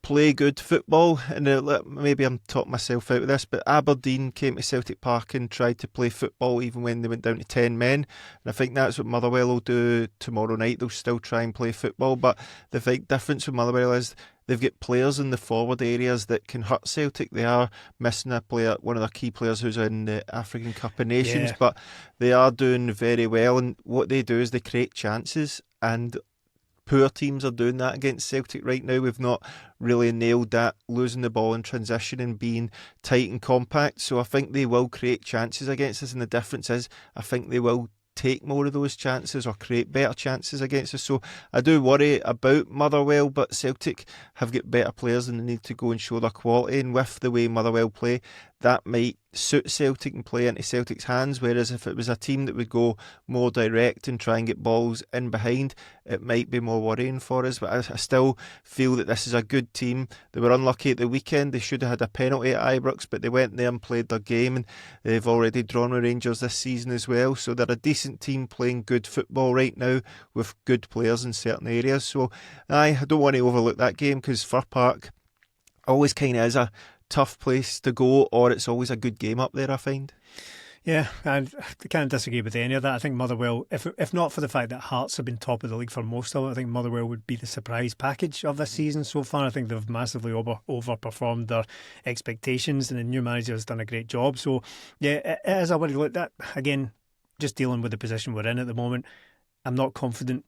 play good football, and maybe I'm talking myself out of this, but Aberdeen came to Celtic Park and tried to play football even when they went down to 10 men, and I think that's what Motherwell will do tomorrow night. They'll still try and play football, but the big difference with Motherwell is they've got players in the forward areas that can hurt Celtic. They are missing a player, one of their key players who's in the African Cup of Nations, but they are doing very well, and what they do is they create chances, and poor teams are doing that against Celtic right now. We've not really nailed that, losing the ball in transition and being tight and compact. So I think they will create chances against us, and the difference is I think they will take more of those chances or create better chances against us. So I do worry about Motherwell, but Celtic have got better players and they need to go and show their quality, and with the way Motherwell play, that might suit Celtic and play into Celtic's hands, whereas if it was a team that would go more direct and try and get balls in behind, it might be more worrying for us. But I still feel that this is a good team. They were unlucky at the weekend. They should have had a penalty at Ibrox, but they went there and played their game, and they've already drawn with Rangers this season as well. So they're a decent team playing good football right now with good players in certain areas. So I don't want to overlook that game, because Fir Park always kind of is a tough place to go, or it's always a good game up there, I find. Yeah, and I can't disagree with any of that. I think Motherwell, if not for the fact that Hearts have been top of the league for most of it, I think Motherwell would be the surprise package of this season so far. I think they've massively overperformed their expectations, and the new manager has done a great job. So yeah, it is a worry. Look, that again, just dealing with the position we're in at the moment, I'm not confident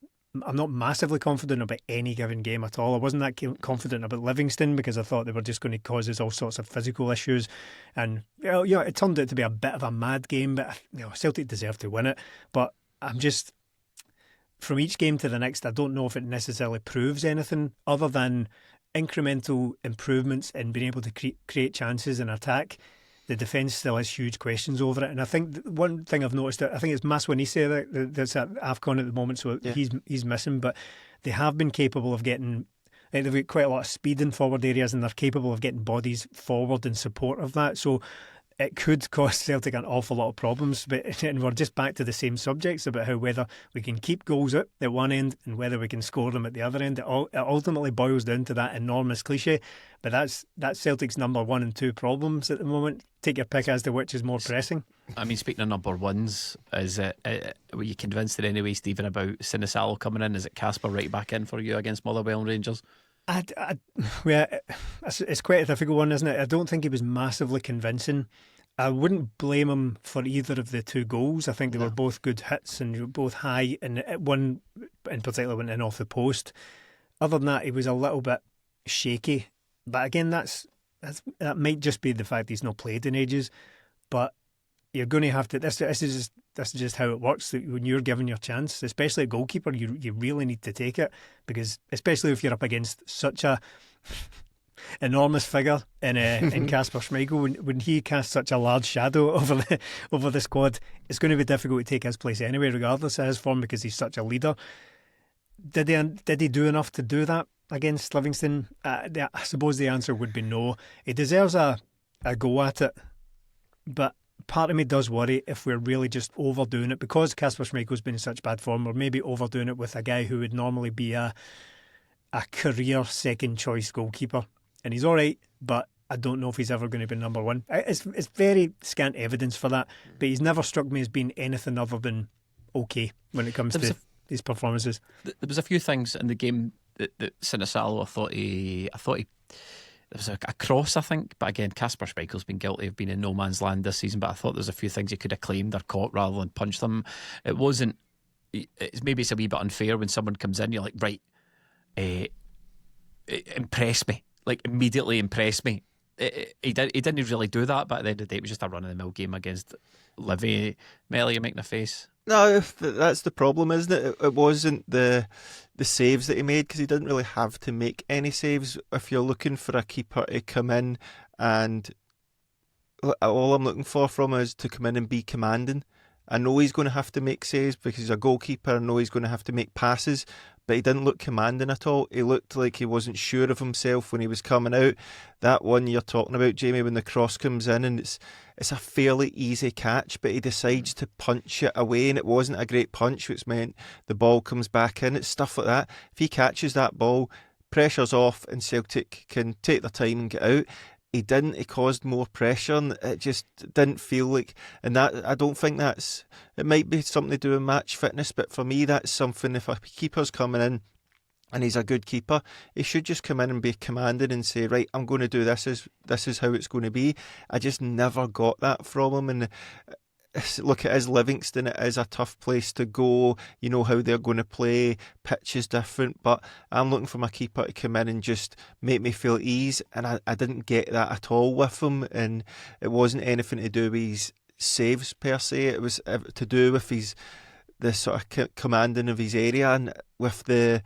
not massively confident about any given game at all. I wasn't that confident about Livingston because I thought they were just going to cause us all sorts of physical issues, and it turned out to be a bit of a mad game. But Celtic deserved to win it. But I'm just, from each game to the next, I don't know if it necessarily proves anything other than incremental improvements in being able to create chances and attack. The defence still has huge questions over it, and I think one thing I've noticed, I think it's Maswanise that's at AFCON at the moment, so he's missing, but they have been capable of getting, they've got quite a lot of speed in forward areas, and they're capable of getting bodies forward in support of that, so it could cost Celtic an awful lot of problems. And we're just back to the same subjects about how whether we can keep goals out at one end and whether we can score them at the other end. It ultimately boils down to that enormous cliche, but that's Celtic's number 1 and 2 problems at the moment. Take your pick as to which is more pressing. I mean, speaking of number ones, were you convinced in any way, Stephen, about Sinisalo coming in? Is it Casper right back in for you against Motherwell and Rangers? It's quite a difficult one, isn't it? I don't think he was massively convincing. I wouldn't blame him for either of the 2 goals. I think they were both good hits and both high, and one in particular went in off the post. Other than that, he was a little bit shaky. But again, that might just be the fact he's not played in ages. But you're going to have to. This is just how it works. When you're given your chance, especially a goalkeeper, you really need to take it, because especially if you're up against such a enormous figure in Kasper Schmeichel, when he casts such a large shadow over the squad, it's going to be difficult to take his place anyway, regardless of his form, because he's such a leader. Did he do enough to do that against Livingston? I suppose the answer would be no. He deserves a go at it, but part of me does worry if we're really just overdoing it, because Kasper Schmeichel's been in such bad form. We're maybe overdoing it with a guy who would normally be a career second choice goalkeeper, and he's alright, but I don't know if he's ever going to be number 1. It's very scant evidence for that, but he's never struck me as being anything other than okay when it comes to his performances. There was a few things in the game that Sinisalo, I thought he there was a cross, I think, but again, Kasper Schmeichel's been guilty of being in no man's land this season, but I thought there's a few things he could have claimed or caught rather than punched them. It's a wee bit unfair when someone comes in, you're like, right, impress me, like immediately impress me. He didn't really do that, but at the end of the day it was just a run-of-the-mill game against Livy. Melly, you're making a face. No, that's the problem, isn't it? It wasn't the saves that he made, because he didn't really have to make any saves. If you're looking for a keeper to come in, and all I'm looking for from him is to come in and be commanding. I know he's going to have to make saves because he's a goalkeeper. I know he's going to have to make passes, but he didn't look commanding at all. He looked like he wasn't sure of himself when he was coming out. That one you're talking about, Jamie, when the cross comes in and it's a fairly easy catch, but he decides to punch it away, and it wasn't a great punch, which meant the ball comes back in. It's stuff like that. If he catches that ball, pressure's off and Celtic can take their time and get out. He didn't. He caused more pressure, and it just didn't feel like. And that, I don't think that's. It might be something to do with match fitness, but for me, that's something. If a keeper's coming in and he's a good keeper, he should just come in and be commanded and say, right, I'm going to do this. This is how it's going to be. I just never got that from him. And look, it is Livingston. It is a tough place to go. You know how they're going to play. Pitch is different, but I'm looking for my keeper to come in and just make me feel at ease, and I didn't get that at all with him. And it wasn't anything to do with his saves per se. It was to do with the sort of commanding of his area, and with the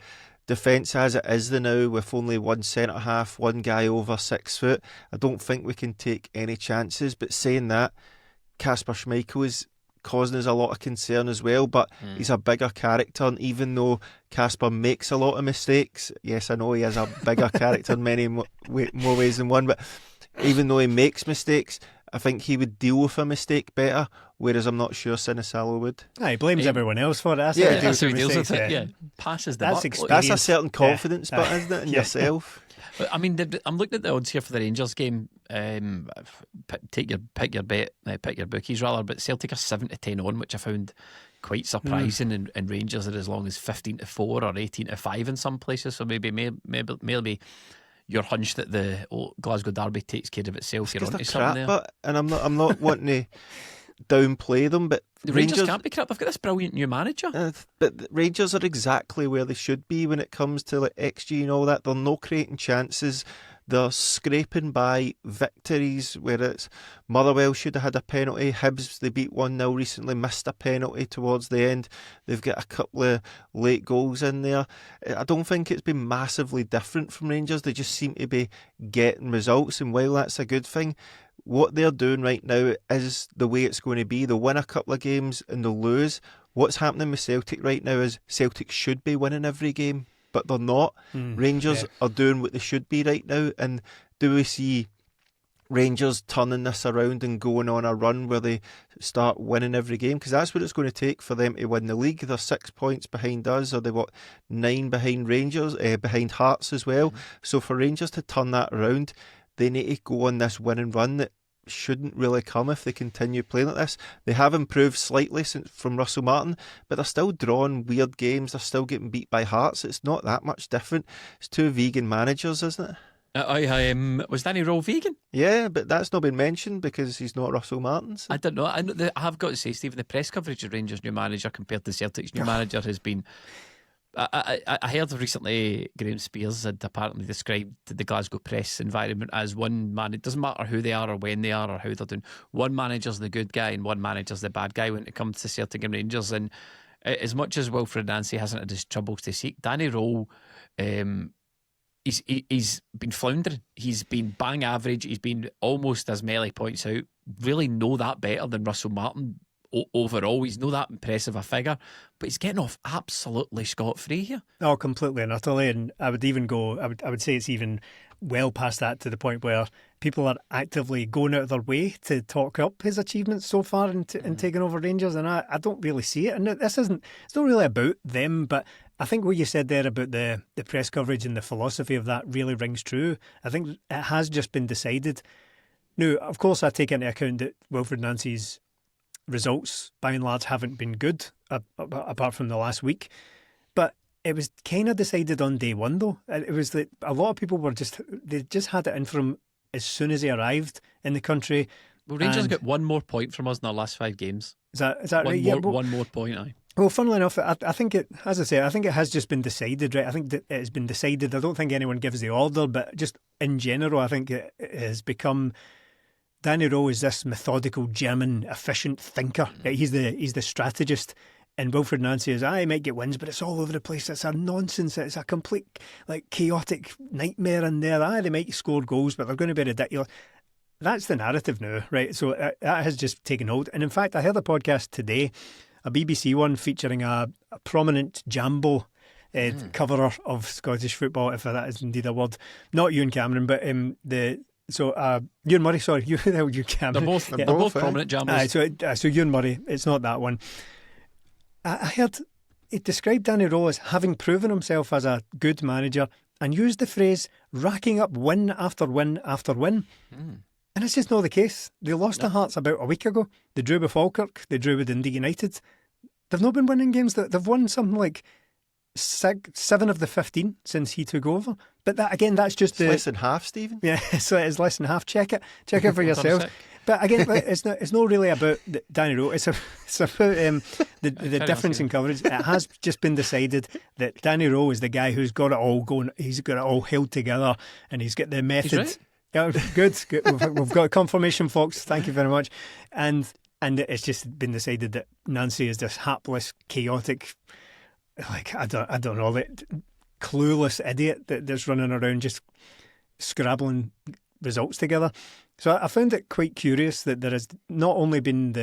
defence as it is now, with only one centre half, one guy over 6 foot. I don't think we can take any chances. But saying that, Kasper Schmeichel is causing us a lot of concern as well, but he's a bigger character, and even though Kasper makes a lot of mistakes, yes, I know he is a bigger character in many more ways than one, but even though he makes mistakes, I think he would deal with a mistake better, whereas I'm not sure Sinisalo would. He blames everyone else for it. That's how he deals with it. Yeah, passes them up. That's a certain confidence, but isn't it, in yourself? I mean, I'm looking at the odds here for the Rangers game. Pick your bet, pick your bookies rather. But Celtic are 7-10 on, which I found quite surprising. And Rangers are as long as 15-4 or 18-5 in some places. So maybe your hunch that the Glasgow derby takes care of itself. You're onto something there. And I'm not wanting to downplay them, but The Rangers can't be crap. They've got this brilliant new manager. But the Rangers are exactly where they should be when it comes to like XG and all that. They're not creating chances. They're scraping by victories where it's Motherwell should have had a penalty. Hibs, they beat 1-0 recently, missed a penalty towards the end. They've got a couple of late goals in there. I don't think it's been massively different from Rangers. They just seem to be getting results, and while that's a good thing, what they're doing right now is the way it's going to be. They'll win a couple of games and they'll lose. What's happening with Celtic right now is Celtic should be winning every game, but they're not. Rangers are doing what they should be right now. And do we see Rangers turning this around and going on a run where they start winning every game? Because that's what it's going to take for them to win the league. They're 6 points behind us, or they 9 behind Rangers, behind Hearts as well. So for Rangers to turn that around, they need to go on this winning run that shouldn't really come if they continue playing like this. They have improved slightly from Russell Martin, but they're still drawing weird games. They're still getting beat by Hearts. It's not that much different. It's 2 vegan managers, isn't it? Was Danny Rowe vegan? Yeah, but that's not been mentioned because he's not Russell Martin. So. I don't know. I have got to say, Stephen, the press coverage of Rangers' new manager compared to Celtic's new manager has been... I heard recently Graham Spears had apparently described the Glasgow press environment as one man. It doesn't matter who they are or when they are or how they're doing. One manager's the good guy and one manager's the bad guy when it comes to Celtic and Rangers. And as much as Wilfred Nancy hasn't had his troubles to seek, Danny Rowe, he's been floundering. He's been bang average. He's been almost, as Melly points out, really no that better than Russell Martin. Overall, he's not that impressive a figure, but he's getting off absolutely scot-free here. Oh, completely and utterly. And I would even go, I would say it's even well past that, to the point where people are actively going out of their way to talk up his achievements so far in taking over Rangers, and I don't really see it. And it's not really about them, but I think what you said there about the press coverage and the philosophy of that really rings true. I think it has just been decided. Now, of course, I take into account that Wilfred Nancy's results by and large haven't been good apart from the last week, but it was kind of decided on day one though. It was that a lot of people they just had it in for him as soon as he arrived in the country. Well, Rangers got 1 more point from us in our last 5 games. Is that right? One more point, aye. Well, funnily enough, I think it, as I say, I think it has just been decided, right? I think that it has been decided. I don't think anyone gives the order, but just in general, I think it has become... Danny Rowe is this methodical German efficient thinker. He's the strategist, and Wilfred Nancy is, he might get wins, but it's all over the place. It's a nonsense. It's a complete chaotic nightmare in there. They might score goals, but they're going to be ridiculous. That's the narrative now, right? So that has just taken hold. And in fact, I heard a podcast today, a BBC one, featuring a prominent Jambo coverer of Scottish football, if that is indeed a word. Not Ewan Cameron, but Ewan Murray, sorry, you Cameron. They're both prominent Jambos. So Ewan Murray, it's not that one. I heard it described Danny Rowe as having proven himself as a good manager and used the phrase racking up win after win after win. And it's just not the case. They lost to Hearts about a week ago. They drew with Falkirk. They drew with Dundee United. They've not been winning games. They've won something like 7 of the 15 since he took over. But that again, that's just less than half, Stephen. Yeah, so it is less than half. Check it for yourselves. But again, it's not really about Danny Rowe. It's about the difference in coverage. It has just been decided that Danny Rowe is the guy who's got it all going. He's got it all held together, and he's got the method. Right. Yeah, good. We've got confirmation, folks. Thank you very much. And it's just been decided that Nancy is this hapless, chaotic, I don't know, clueless idiot that's running around just scrabbling results together. So I found it quite curious that there has not only been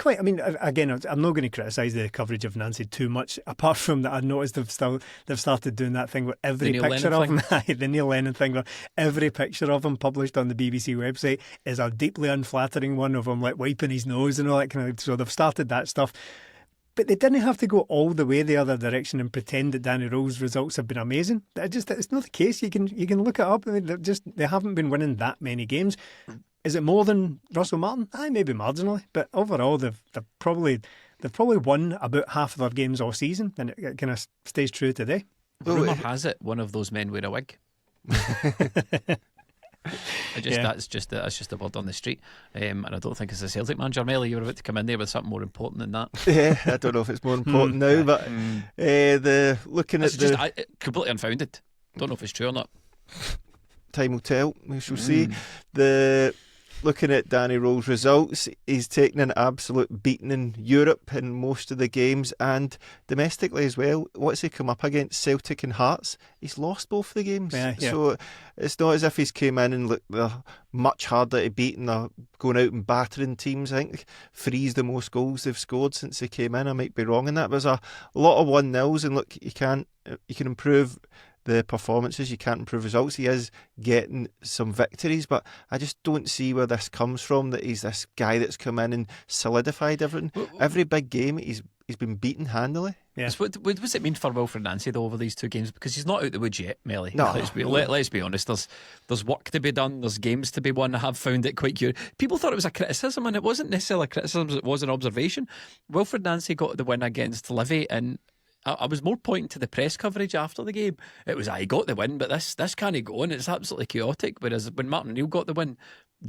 again, I'm not going to criticise the coverage of Nancy too much, apart from that I noticed they've started doing that thing where every picture of him, the Neil Lennon thing, where every picture of him published on the BBC website is a deeply unflattering one of him wiping his nose and all that kind of. So they've started that stuff. But they didn't have to go all the way the other direction and pretend that Danny Rowe's results have been amazing. It's not the case. You can look it up. They haven't been winning that many games. Is it more than Russell Martin? Maybe marginally, but overall they've probably won about half of their games all season, and it kind of stays true today. Rumour has it one of those men wear a wig. That's just the word on the street, and I don't think it's a Celtic manager. Melly, you were about to come in there with something more important than that. Yeah, I don't know if it's more important now, but Completely unfounded. Don't know if it's true or not. Time will tell. We shall see. Looking at Danny ROHL's results, he's taken an absolute beating in Europe in most of the games and domestically as well. What's he come up against? Celtic and Hearts. He's lost both the games. Yeah. So it's not as if he's came in and looked much harder to beat and they're going out and battering teams. I think 3's the most goals they've scored since he came in. I might be wrong in that, but there's a lot of 1-0s, and look, you can improve the performances, you can't improve results. He is getting some victories, but I just don't see where this comes from, that he's this guy that's come in and solidified everything. Every big game he's been beaten handily. Yeah. So what does it mean for Wilfred Nancy though over these two games? Because he's not out the woods yet, Melly. No. Let's be honest. There's work to be done. There's games to be won. I have found it quite curious. People thought it was a criticism, and it wasn't necessarily a criticism. It was an observation. Wilfred Nancy got the win against Livy, and I was more pointing to the press coverage after the game. It was, I got the win, but this can't go on. It's absolutely chaotic. Whereas when Martin O'Neill got the win,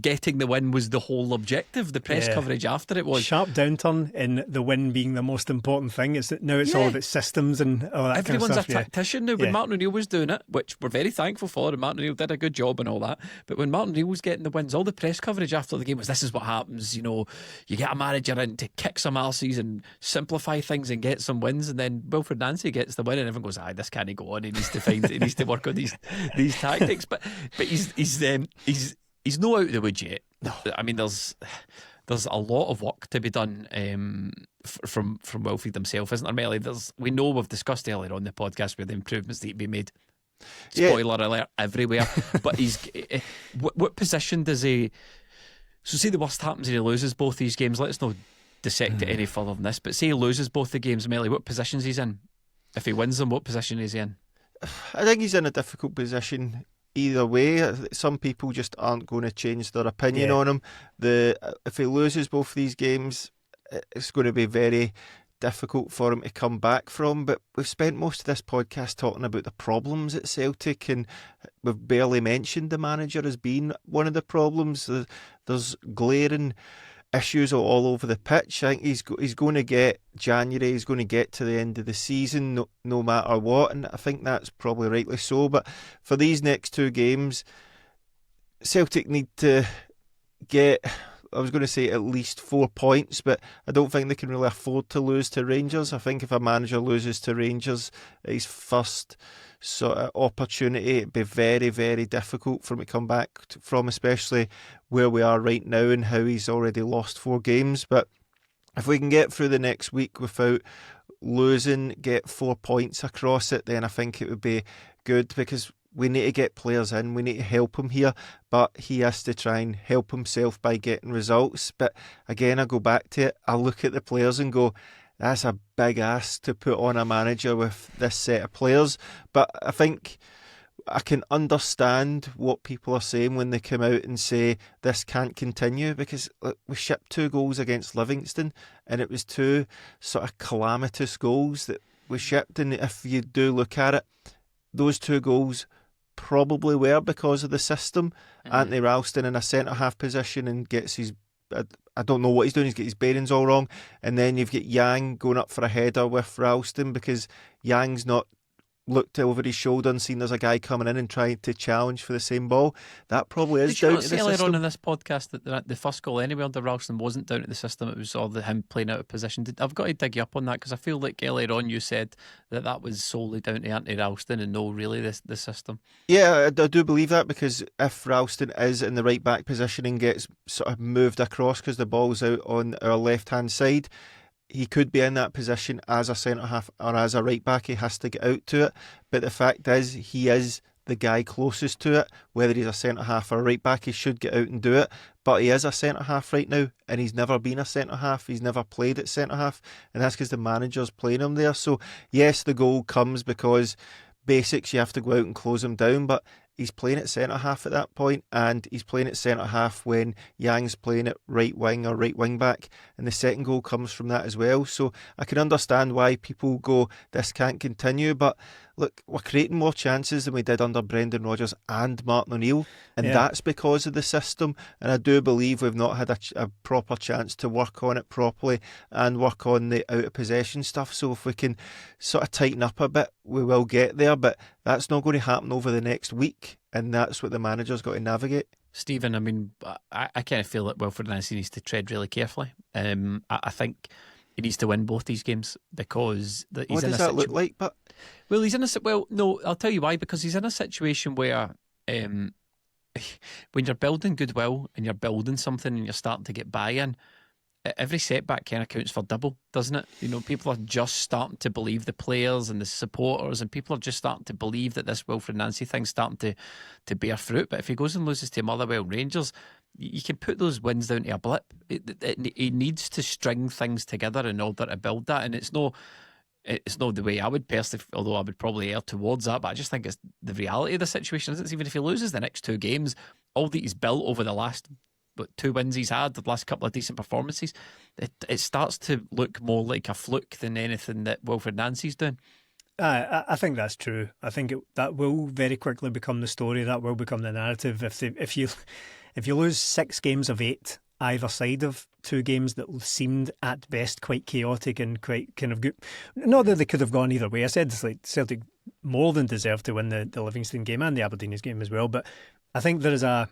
getting the win was the whole objective. The press coverage after it was sharp downturn in the win being the most important thing. It's all about systems and all that. Everyone's kind of stuff. a tactician now. When Martin O'Neill was doing it, which we're very thankful for, and Martin O'Neill did a good job and all that, but when Martin O'Neill was getting the wins, all the press coverage after the game was, this is what happens, you get a manager in to kick some arses and simplify things and get some wins, and then Wilfred Nancy gets the win and everyone goes, this can't go on, he needs to work on these tactics, but he's not out the woods yet. No. I mean, there's a lot of work to be done from Wilfred himself, isn't there, Melly? We know, we've discussed earlier on the podcast where the improvements need to be made. Spoiler alert everywhere. But what position does he? So say the worst happens and he loses both these games. Let's not dissect it any further than this. But say he loses both the games, Melly, what positions he's in? If he wins them, what position is he in? I think he's in a difficult position. Either way, some people just aren't going to change their opinion on him. If he loses both these games, it's going to be very difficult for him to come back from. But we've spent most of this podcast talking about the problems at Celtic, and we've barely mentioned the manager as being one of the problems. There's glaring issues all over the pitch. I think he's going to get January, he's going to get to the end of the season no matter what, and I think that's probably rightly so. But for these next two games, Celtic need to get, I was going to say at least 4 points, but I don't think they can really afford to lose to Rangers. I think if a manager loses to Rangers, his first sort of opportunity, it'd be very, very difficult for him to come back from, especially where we are right now and how he's already lost 4 games. But if we can get through the next week without losing, get 4 points across it, then I think it would be good, because we need to get players in, we need to help him here, but he has to try and help himself by getting results. But again, I go back to it, I look at the players and go, that's a big ask to put on a manager with this set of players. But I think I can understand what people are saying when they come out and say this can't continue, because look, we shipped 2 goals against Livingston, and it was 2 sort of calamitous goals that we shipped. And if you do look at it, those 2 goals probably were because of the system. Anthony Ralston in a centre-half position and gets his, I don't know what he's doing, he's got his bearings all wrong. And then you've got Yang going up for a header with Ralston because Yang's not looked over his shoulder and seen there's a guy coming in and trying to challenge for the same ball. That probably is down to the system. Did you not say earlier on in this podcast that the first goal anyway under Ralston wasn't down to the system, it was all him playing out of position? I've got to dig you up on that, because I feel like earlier on you said that was solely down to Anthony Ralston and no really the system. Yeah, I do believe that, because if Ralston is in the right back position and gets sort of moved across because the ball's out on our left hand side, he could be in that position as a centre-half or as a right-back. He has to get out to it. But the fact is, he is the guy closest to it. Whether he's a centre-half or a right-back, he should get out and do it. But he is a centre-half right now, and he's never been a centre-half. He's never played at centre-half, and that's because the manager's playing him there. So, yes, the goal comes because basics, you have to go out and close him down, but he's playing at centre-half at that point, and he's playing at centre-half when Yang's playing at right wing or right wing-back, and the second goal comes from that as well. So I can understand why people go, this can't continue, but look, we're creating more chances than we did under Brendan Rodgers and Martin O'Neill, and Yeah. that's because of the system. And I do believe we've not had a proper chance to work on it properly and work on the out of possession stuff. So if we can sort of tighten up a bit, we will get there. But that's not going to happen over the next week, and that's what the manager's got to navigate. Stephen, I mean, I kind of feel that Wilfred Nancy needs to tread really carefully. I think he needs to win both these games because he's What in does a that look like? But well, he's in a no, I'll tell you why. Because he's in a situation where when you're building goodwill and you're building something and you're starting to get buy-in, every setback kind of counts for double, doesn't it? You know, people are just starting to believe, the players and the supporters, and people are just starting to believe that this Wilfred Nancy thing's starting to bear fruit. But if he goes and loses to Motherwell and Rangers, you can put those wins down to a blip. He needs to string things together in order to build that, and it's not the way I would personally, although I would probably err towards that, but I just think it's the reality of the situation. Isn't it? Even if he loses the next two games, all that he's built over the last 2 wins he's had, the last couple of decent performances, it starts to look more like a fluke than anything that Wilfred Nancy's doing. I think that's true. I think that will very quickly become the story. That will become the narrative. If you lose 6 games of 8 either side of 2 games that seemed at best quite chaotic and quite kind of good, not that they could have gone either way. I said Celtic more than deserved to win the Livingston game and the Aberdeen game as well. But I think there is a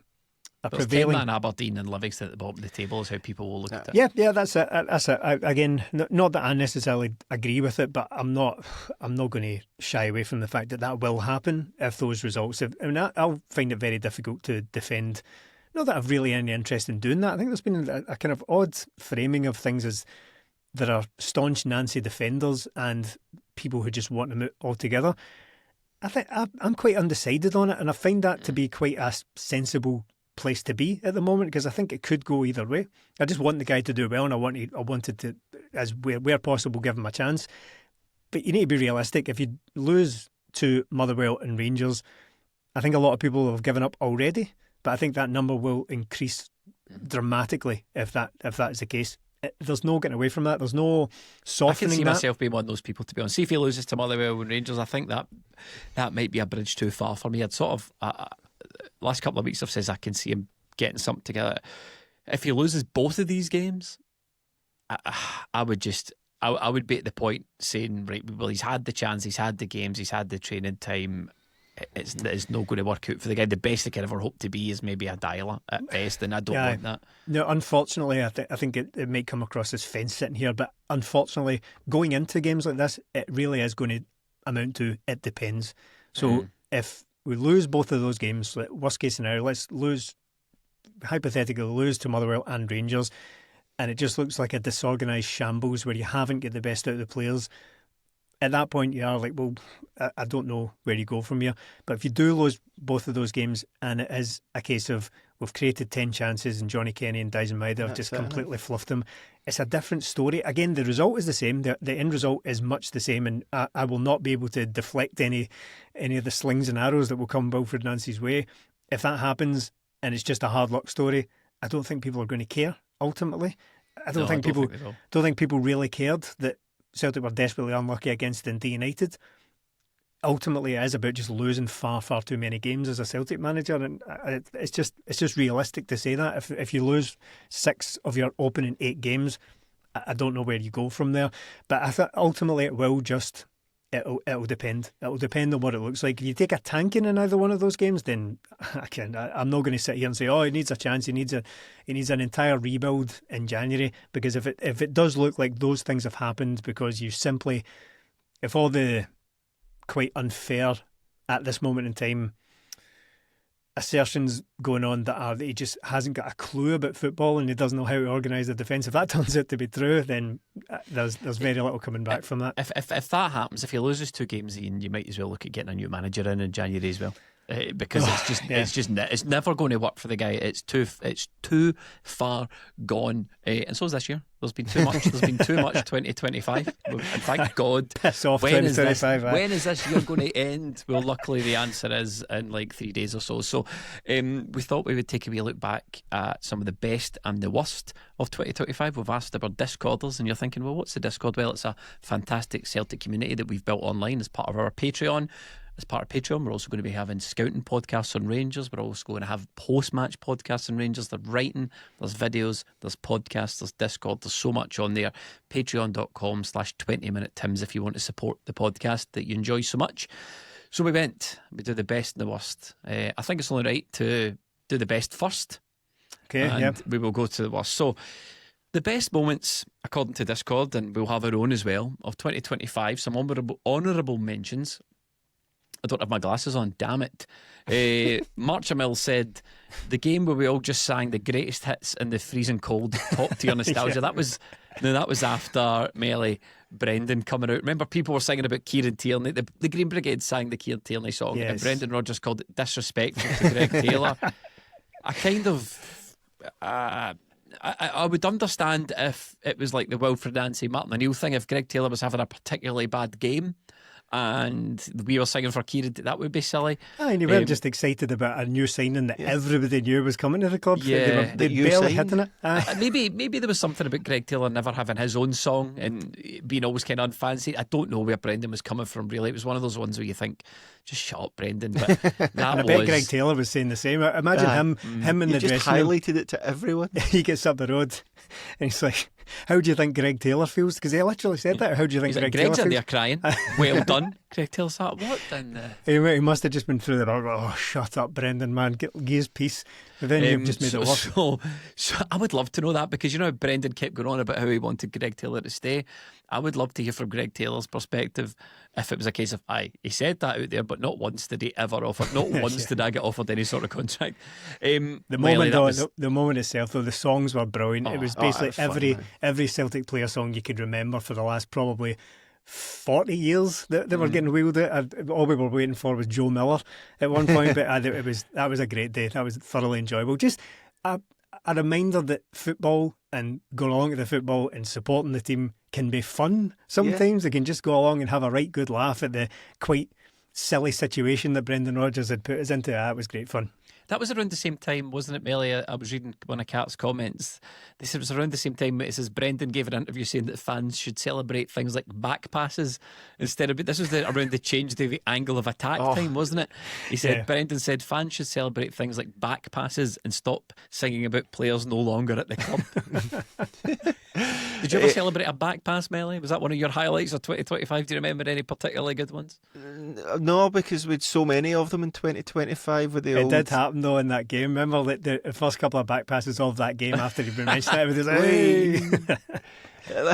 There's prevailing 10 man Aberdeen and Livingston at the bottom of the table is how people will look at it. Yeah, that's it. Again, not that I necessarily agree with it, but I'm not going to shy away from the fact that will happen if those results. I'll find it very difficult to defend. Not that I've really any interest in doing that. I think there's been a kind of odd framing of things as there are staunch Nancy defenders and people who just want him out altogether. I think I'm quite undecided on it, and I find that to be quite a sensible place to be at the moment, because I think it could go either way. I just want the guy to do well, and I wanted to, as where possible, give him a chance. But you need to be realistic. If you lose to Motherwell and Rangers, I think a lot of people have given up already, but I think that number will increase dramatically if that is the case. There's no getting away from that. There's no softening. I can see that. myself being one of those people, to be honest. See if he loses to Motherwell and Rangers, I think that might be a bridge too far for me. I'd sort of last couple of weeks I've said I can see him getting something together. If he loses both of these games, I would be at the point saying, right, well, he's had the chance, he's had the games, he's had the training time. It's not going to work out for the guy. The best he can ever hope to be is maybe a dialer at best, and I don't want that. No, unfortunately, I think it might come across as fence sitting here, but unfortunately, going into games like this, it really is going to amount to it depends. So if we lose both of those games, worst case scenario, let's hypothetically lose to Motherwell and Rangers, and it just looks like a disorganised shambles where you haven't got the best out of the players. At that point, you are like, well, I don't know where you go from here. But if you do lose both of those games, and it is a case of we've created 10 chances and Johnny Kenny and Dyson Maida have just completely fluffed them, it's a different story. Again, the result is the same. The end result is much the same, and I will not be able to deflect any of the slings and arrows that will come Wilfred Nancy's way. If that happens and it's just a hard luck story, I don't think people are going to care ultimately. I don't think people really cared that Celtic were desperately unlucky against Dundee United. Ultimately, it is about just losing far, far too many games as a Celtic manager, and it's just realistic to say that. If you lose 6 of your opening 8 games, I don't know where you go from there. But I think ultimately it'll depend. It'll depend on what it looks like. If you take a tanking in either one of those games, then I'm not going to sit here and say, oh, he needs a chance. He needs an entire rebuild in January, because if it does look like those things have happened because if all the quite unfair at this moment in time assertions going on that he just hasn't got a clue about football and he doesn't know how to organise the defence, if that turns out to be true, then there's very little coming back from that. If that happens, if he loses 2 games, Ian, you might as well look at getting a new manager in January as well. because it's never going to work for the guy. It's too far gone, and so is this year. There's been too much. There's been too much 2025. And thank God. Piss off, when 2025. When is this year going to end? Well, luckily the answer is in like 3 days or so. So we thought we would take a wee look back at some of the best and the worst of 2025. We've asked our Discorders, and you're thinking, well, what's the Discord? Well, it's a fantastic Celtic community that we've built online as part of our Patreon. As part of Patreon, we're also going to be having scouting podcasts on Rangers. We're also going to have post-match podcasts on Rangers. There's writing, there's videos, there's podcasts, there's Discord. There's so much on there. Patreon.com/20minute Tims if you want to support the podcast that you enjoy so much. So we do the best and the worst. I think it's only right to do the best first. Okay, and we will go to the worst. So the best moments, according to Discord, and we'll have our own as well, of 2025, some honourable mentions. I don't have my glasses on, damn it. Marchamil said, the game where we all just sang the greatest hits in the freezing cold, top tier nostalgia. That was after Melly Brendan coming out. Remember, people were singing about Kieran Tierney. The Green Brigade sang the Kieran Tierney song, and Brendan Rodgers called it disrespectful to Greg Taylor. I kind of... I would understand if it was like the Wilfred Nancy Martin O'Neill thing, if Greg Taylor was having a particularly bad game and we were singing for Kieran, that would be silly. And you weren't just excited about a new signing that everybody knew was coming to the club. Yeah, they barely hitting it. Maybe there was something about Greg Taylor never having his own song and being always kind of unfancy. I don't know where Brendan was coming from, really. It was one of those ones where you think, just shut up, Brendan. But that and I bet Greg Taylor was saying the same. Imagine him in the dressing room. Just highlighted it to everyone. He gets up the road and he's like, how do you think Greg Taylor feels? Because he literally said that. How do you think Greg Taylor feels? Greg's in there crying. Well done. Greg Taylor's like, what? And he must have just been through the door. Oh, shut up, Brendan, man. Give his peace. But then you've just made it worse. So I would love to know that, because you know Brendan kept going on about how he wanted Greg Taylor to stay. I would love to hear from Greg Taylor's perspective if it was a case of, he said that out there, but not once did he ever offer, not once did I get offered any sort of contract. The moment itself, though, the songs were brilliant. It was basically every Celtic player song you could remember for the last probably 40 years that they were getting wheeled out. All we were waiting for was Joe Miller at one point, but that was a great day. That was thoroughly enjoyable. Just a reminder that football and going along to the football and supporting the team can be fun. Sometimes they can just go along and have a right good laugh at the quite silly situation that Brendan Rodgers had put us into. It was great fun. That was around the same time, wasn't it, Melly? I was reading one of Kat's comments. They said it was around the same time. It says Brendan gave an interview saying that fans should celebrate things like back passes instead of. This was around the change to the angle of attack time, wasn't it? He said Brendan said fans should celebrate things like back passes and stop singing about players no longer at the club. Did you ever celebrate a back pass, Melly? Was that one of your highlights of 2025? Do you remember any particularly good ones? No, because we had so many of them in 2025 with the old... It did happen though in that game. Remember the first couple of back passes of that game after you've been mentioned it, was like, hey.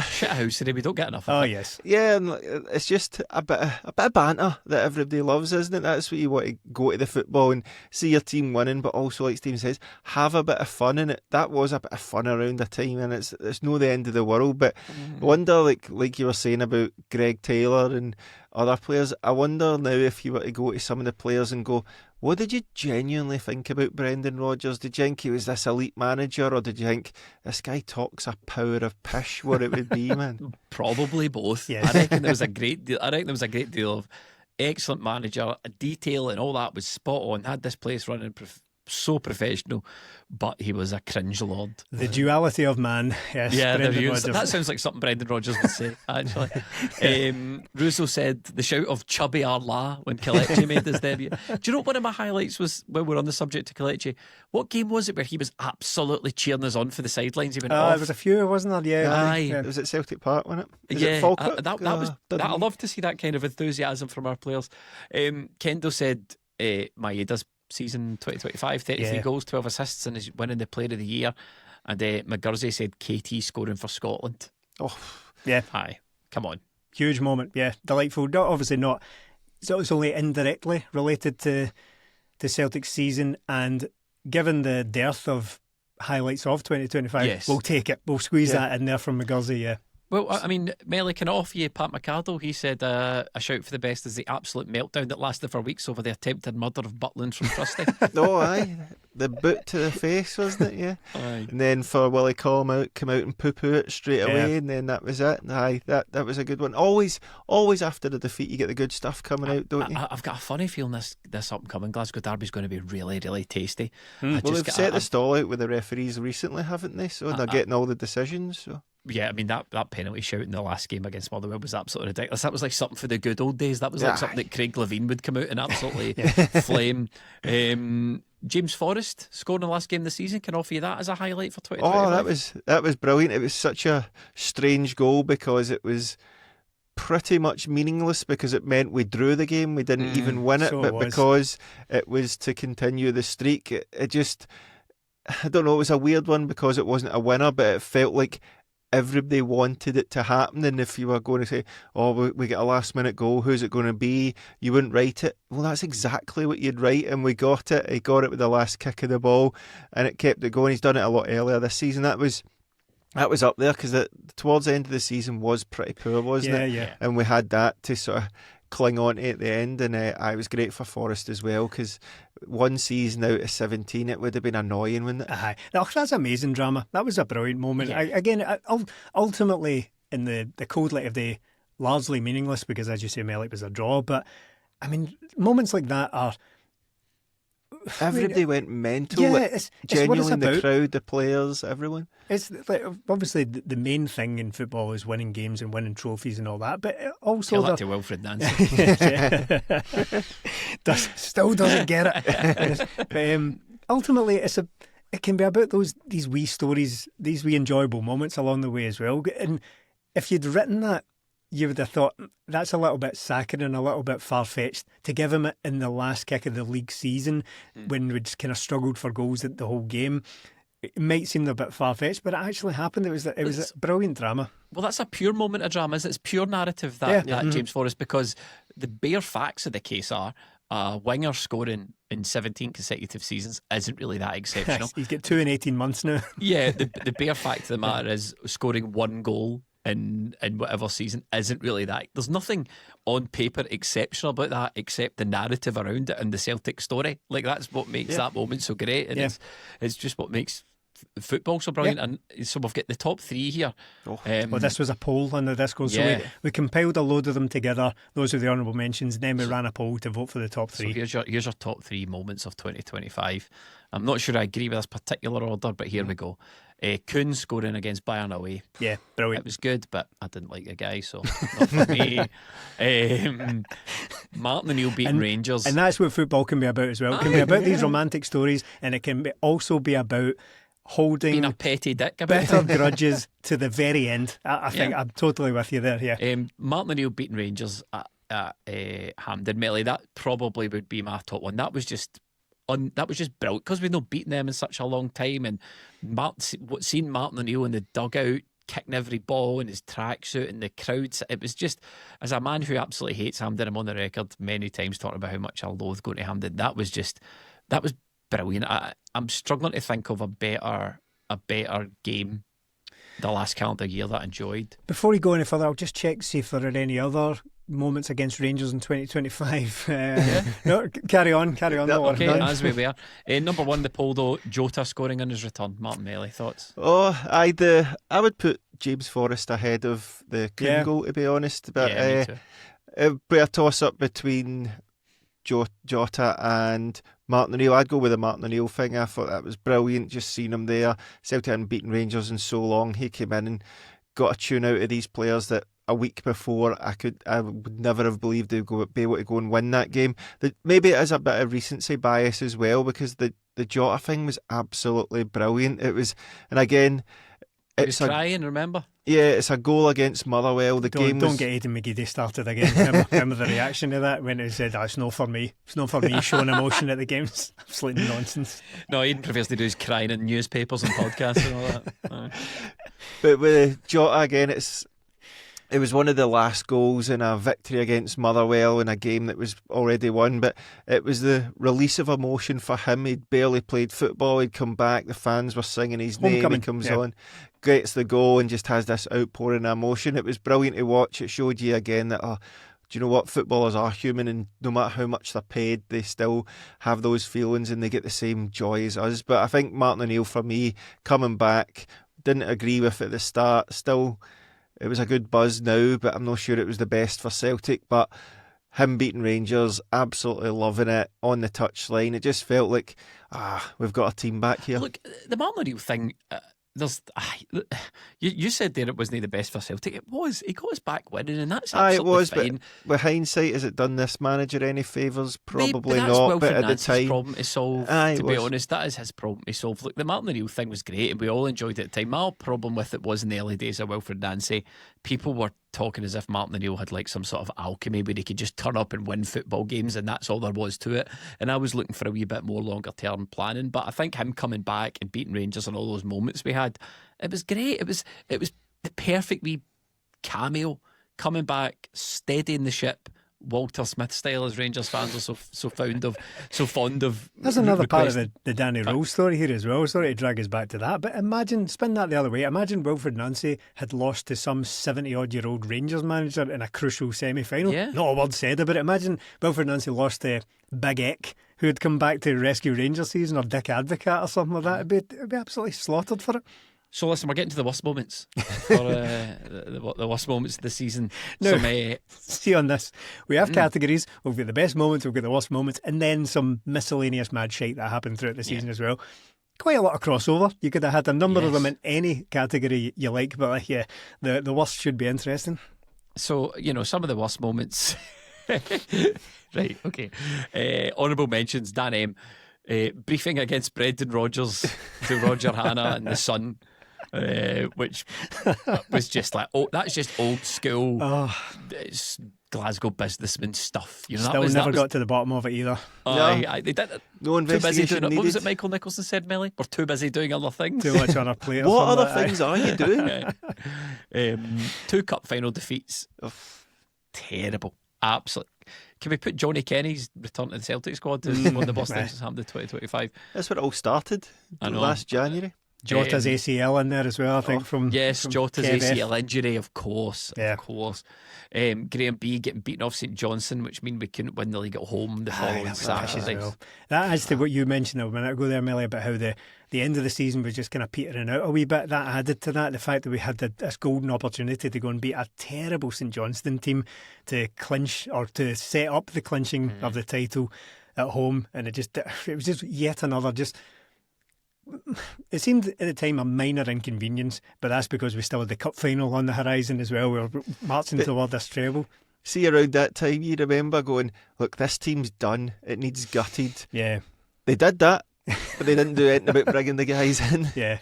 Shit house today, we don't get enough of Oh it. yes. Yeah, and it's just a bit of banter that everybody loves, isn't it? That's what you want to go to the football and see your team winning, but also, like Stephen says, have a bit of fun in it. That was a bit of fun around the time, and it's no the end of the world. But I wonder, like you were saying about Greg Taylor and other players, I wonder now if you were to go to some of the players and go, what did you genuinely think about Brendan Rodgers? Did you think he was this elite manager, or did you think this guy talks a power of pish? What it would be, man? Probably both. Yes. I reckon there was a great deal of excellent manager, detail, and all that was spot on. Had this place running so professional, but he was a cringe lord. The duality of man. Yes, yeah, Rodgers. That sounds like something Brendan Rodgers would say, actually. Russo said the shout of Chubby Arla when Kelechi made his debut. Do you know what one of my highlights was when we're on the subject of Kelechi? What game was it where he was absolutely cheering us on for the sidelines? He went off. There was a few, wasn't there? Yeah. Aye. It was at Celtic Park, wasn't it? Yeah, it Falkirk? I love to see that kind of enthusiasm from our players. Kendo said Maeda's season 2025, 33 goals, 12 assists, and is winning the Player of the Year. And McGursey said KT scoring for Scotland. Oh, yeah. Aye, come on. Huge moment, yeah. Delightful. Obviously not. So it's only indirectly related to Celtic's season, and given the dearth of highlights of 2025, we'll take it. We'll squeeze that in there from McGursey, Well, I mean, Melly, can I offer you Pat McArdle? He said a shout for the best is the absolute meltdown that lasted for weeks over the attempted murder of Butland from Trusty. Oh, aye. The boot to the face, wasn't it? Yeah. Aye. And then for Willie Collum come out and poo-poo it straight away, and then that was it. Aye, that was a good one. Always after the defeat, you get the good stuff coming out, don't you? I've got a funny feeling this up and coming Glasgow Derby's going to be really, really tasty. Well, they've set the stall out with the referees recently, haven't they? So they're getting all the decisions. So. Yeah, I mean, that penalty shout in the last game against Motherwell was absolutely ridiculous. That was like something for the good old days. That was like something that Craig Levein would come out and absolutely flame. James Forrest scoring the last game of the season. Can I offer you that as a highlight for 2025? Oh, that was brilliant. It was such a strange goal because it was pretty much meaningless because it meant we drew the game. We didn't even win it, but because it was to continue the streak, it just... I don't know, it was a weird one because it wasn't a winner, but it felt like everybody wanted it to happen. And if you were going to say, oh, we get a last minute goal, who's it going to be? You wouldn't write it. Well, that's exactly what you'd write, and we got it. He got it with the last kick of the ball, and it kept it going. He's done it a lot earlier this season. That was up there because towards the end of the season was pretty poor, wasn't it? Yeah. And we had that to sort of cling on to at the end, and I was great for Forrest as well because one season out of 17 it would have been annoying, wouldn't it? Aye. That's amazing drama. That was a brilliant moment. Yeah. Ultimately in the cold light of day, largely meaningless because, as you say, Mel, it was a draw, but I mean moments like that are... Everybody went mental. Yeah, like, it's genuinely, what it's the crowd, the players, everyone. It's like, obviously the main thing in football is winning games and winning trophies and all that, but also Tell that to Wilfred Nancy. Still doesn't get it. But ultimately, it can be about these wee stories, these wee enjoyable moments along the way as well. And if you'd written that, you would have thought that's a little bit saccharine and a little bit far-fetched to give him it in the last kick of the league season when we'd kind of struggled for goals the whole game. It might seem a bit far-fetched, but it actually happened. It was a brilliant drama. Well, that's a pure moment of drama. It's pure narrative, that James Forrest, because the bare facts of the case are winger scoring in 17 consecutive seasons isn't really that exceptional. He's got 2 in 18 months now. Yeah, the bare fact of the matter is scoring one goal in whatever season isn't really that. There's nothing on paper exceptional about that except the narrative around it and the Celtic story. Like, that's what makes that moment so great, and it's just what makes football so brilliant. And so we've got the top three here. Well, this was a poll on the Discord, so we compiled a load of them together. Those are the honourable mentions. Then we ran a poll to vote for the top three. So here's your top three moments of 2025. I'm not sure I agree with this particular order, but here we go. Kuhn scoring against Bayern away. Yeah, brilliant. It was good, but I didn't like the guy, so not for me. Martin O'Neill beating Rangers. And that's what football can be about as well. It can be about these romantic stories, and it can also be about holding being a petty dick about bitter grudges to the very end. I think I'm totally with you there. Yeah. Martin O'Neill beating Rangers at Hampden. Melly, that probably would be my top one. That was just brilliant because we've not beaten them in such a long time, and seeing Martin O'Neill in the dugout kicking every ball in his tracksuit and the crowds, it was just, as a man who absolutely hates Hampden, I'm on the record many times talking about how much I loathe going to Hampden. That was brilliant. I'm struggling to think of a better game the last calendar year that I enjoyed. Before we go any further, I'll just check, see if there are any other moments against Rangers in 2025. No, carry on. Okay, as we were. Number one, the poll though, Jota scoring on his return. Martin Melly, thoughts? Oh, I would put James Forrest ahead of the Kuhn goal, to be honest. But me too. It'd be a toss-up between Jota and Martin O'Neill. I'd go with the Martin O'Neill thing. I thought that was brilliant, just seeing him there. Celtic hadn't beaten Rangers in so long. He came in and got a tune out of these players that a week before I would never have believed they'd be able to go and win that game. Maybe it is a bit of recency bias as well, because the Jota thing was absolutely brilliant. It was, and again, it's crying, remember? Yeah, it's a goal against Motherwell. Don't get Aidan McGeady started again. Remember the reaction to that when he said, it's not for me. It's not for me showing emotion at the games. Absolute nonsense. No, Aidan prefers to do his crying in newspapers and podcasts and all that. But with Jota again, It was one of the last goals in a victory against Motherwell in a game that was already won, but it was the release of emotion for him. He'd barely played football, he'd come back, the fans were singing his name, he comes on, gets the goal and just has this outpouring of emotion. It was brilliant to watch. It showed you again that, do you know what, footballers are human, and no matter how much they're paid, they still have those feelings and they get the same joy as us. But I think Martin O'Neill, for me, coming back, didn't agree with it at the start, still... It was a good buzz now, but I'm not sure it was the best for Celtic. But him beating Rangers, absolutely loving it on the touchline. It just felt like, we've got a team back here. Look, the Martin O'Neill thing, you said there it wasn't the best for Celtic. It was. He got us back winning, and that's absolutely it was, fine. But with hindsight, has it done this manager any favours? Probably that's not. Wilfred But at the Nancy's time, problem to solve. To be honest, that is his problem to solve. Look, the Martin O'Neill thing was great, and we all enjoyed it at the time. My problem with it was in the early days of Wilfred Nancy, people were talking as if Martin O'Neill had like some sort of alchemy where he could just turn up and win football games, and that's all there was to it. And I was looking for a wee bit more longer term planning. But I think him coming back and beating Rangers and all those moments we had, it was great. It was the perfect wee cameo, coming back, steadying the ship, Walter Smith style, as Rangers fans are so fond of. There's another part of the Danny ROHL story here as well. Sorry to drag us back to that, but imagine, spin that the other way. Imagine Wilfred Nancy had lost to some 70-odd-year-old Rangers manager in a crucial semi-final. Yeah. Not a word said about it. Imagine Wilfred Nancy lost to Big Eck, who had come back to rescue Rangers season, or Dick Advocat or something like that. It'd be absolutely slaughtered for it. So listen, we're getting to the worst moments for the worst moments of the season. Now, see on this, we have categories. We've got the best moments, we've got the worst moments, and then some miscellaneous mad shite that happened throughout the season as well. Quite a lot of crossover. You could have had a number of them in any category you like, but the worst should be interesting. So, some of the worst moments. Right, okay. Honourable mentions, Dan M. Briefing against Brendan Rodgers to Roger Hanna and the Sun. Which was just like, that's just old school. It's Glasgow businessman stuff. Still never got to the bottom of it either. They did it. No investigation needed. What was it Michael Nicholson said, Millie? We're too busy doing other things. Too much on our plate. What other things are you doing? 2 cup final defeats. Terrible. Absolutely. Can we put Johnny Kenny's return to the Celtic squad as one of the worst things that's happened in 2025? That's where it all started. Last January. Jota's ACL in there as well, I think. From Jota's ACL injury, of course. Yeah. Of course. Graham B getting beaten off St Johnstone, which means we couldn't win the league at home the following Saturday. That adds to what you mentioned a minute ago there, Millie, about how the end of the season was just kind of petering out a wee bit. That added to that, the fact that we had this golden opportunity to go and beat a terrible St Johnstone team to clinch, or to set up the clinching of the title at home, and it was just yet another it seemed at the time a minor inconvenience, but that's because we still had the cup final on the horizon as well. We were marching toward this treble. See, around that time, you remember going, look, this team's done, it needs gutted. Yeah. They did that, but they didn't do anything about bringing the guys in. Yeah.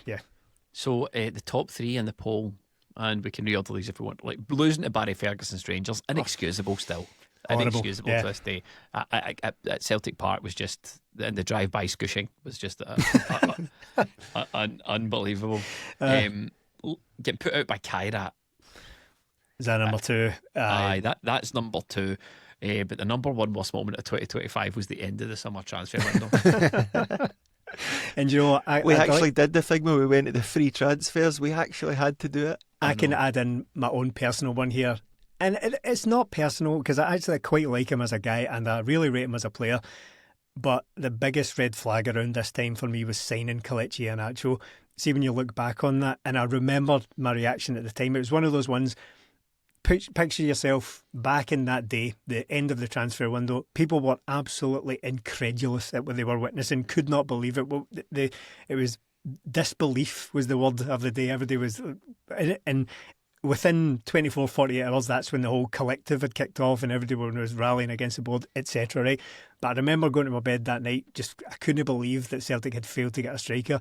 So the top 3 in the poll, and we can reorder these if we want, like losing to Barry Ferguson's Rangers, inexcusable still. Inexcusable to this day. At Celtic Park was just, and the drive-by scooshing was just unbelievable. Getting put out by Kairat. Is that number 2? That's number 2. But the number 1 worst moment of 2025 was the end of the summer transfer window. And you know what? We actually did the thing where we went to the free transfers. We actually had to do it. I can add in my own personal one here. And it's not personal, because I actually quite like him as a guy and I really rate him as a player. But the biggest red flag around this time for me was signing Kelechi Iheanacho. See, when you look back on that, and I remember my reaction at the time, it was one of those ones, picture yourself back in that day, the end of the transfer window. People were absolutely incredulous at what they were witnessing, could not believe it. It was disbelief was the word of the day. Everybody was... And within 24, 48 hours, that's when the whole collective had kicked off and everyone was rallying against the board, etc. Right? But I remember going to my bed that night, I couldn't believe that Celtic had failed to get a striker.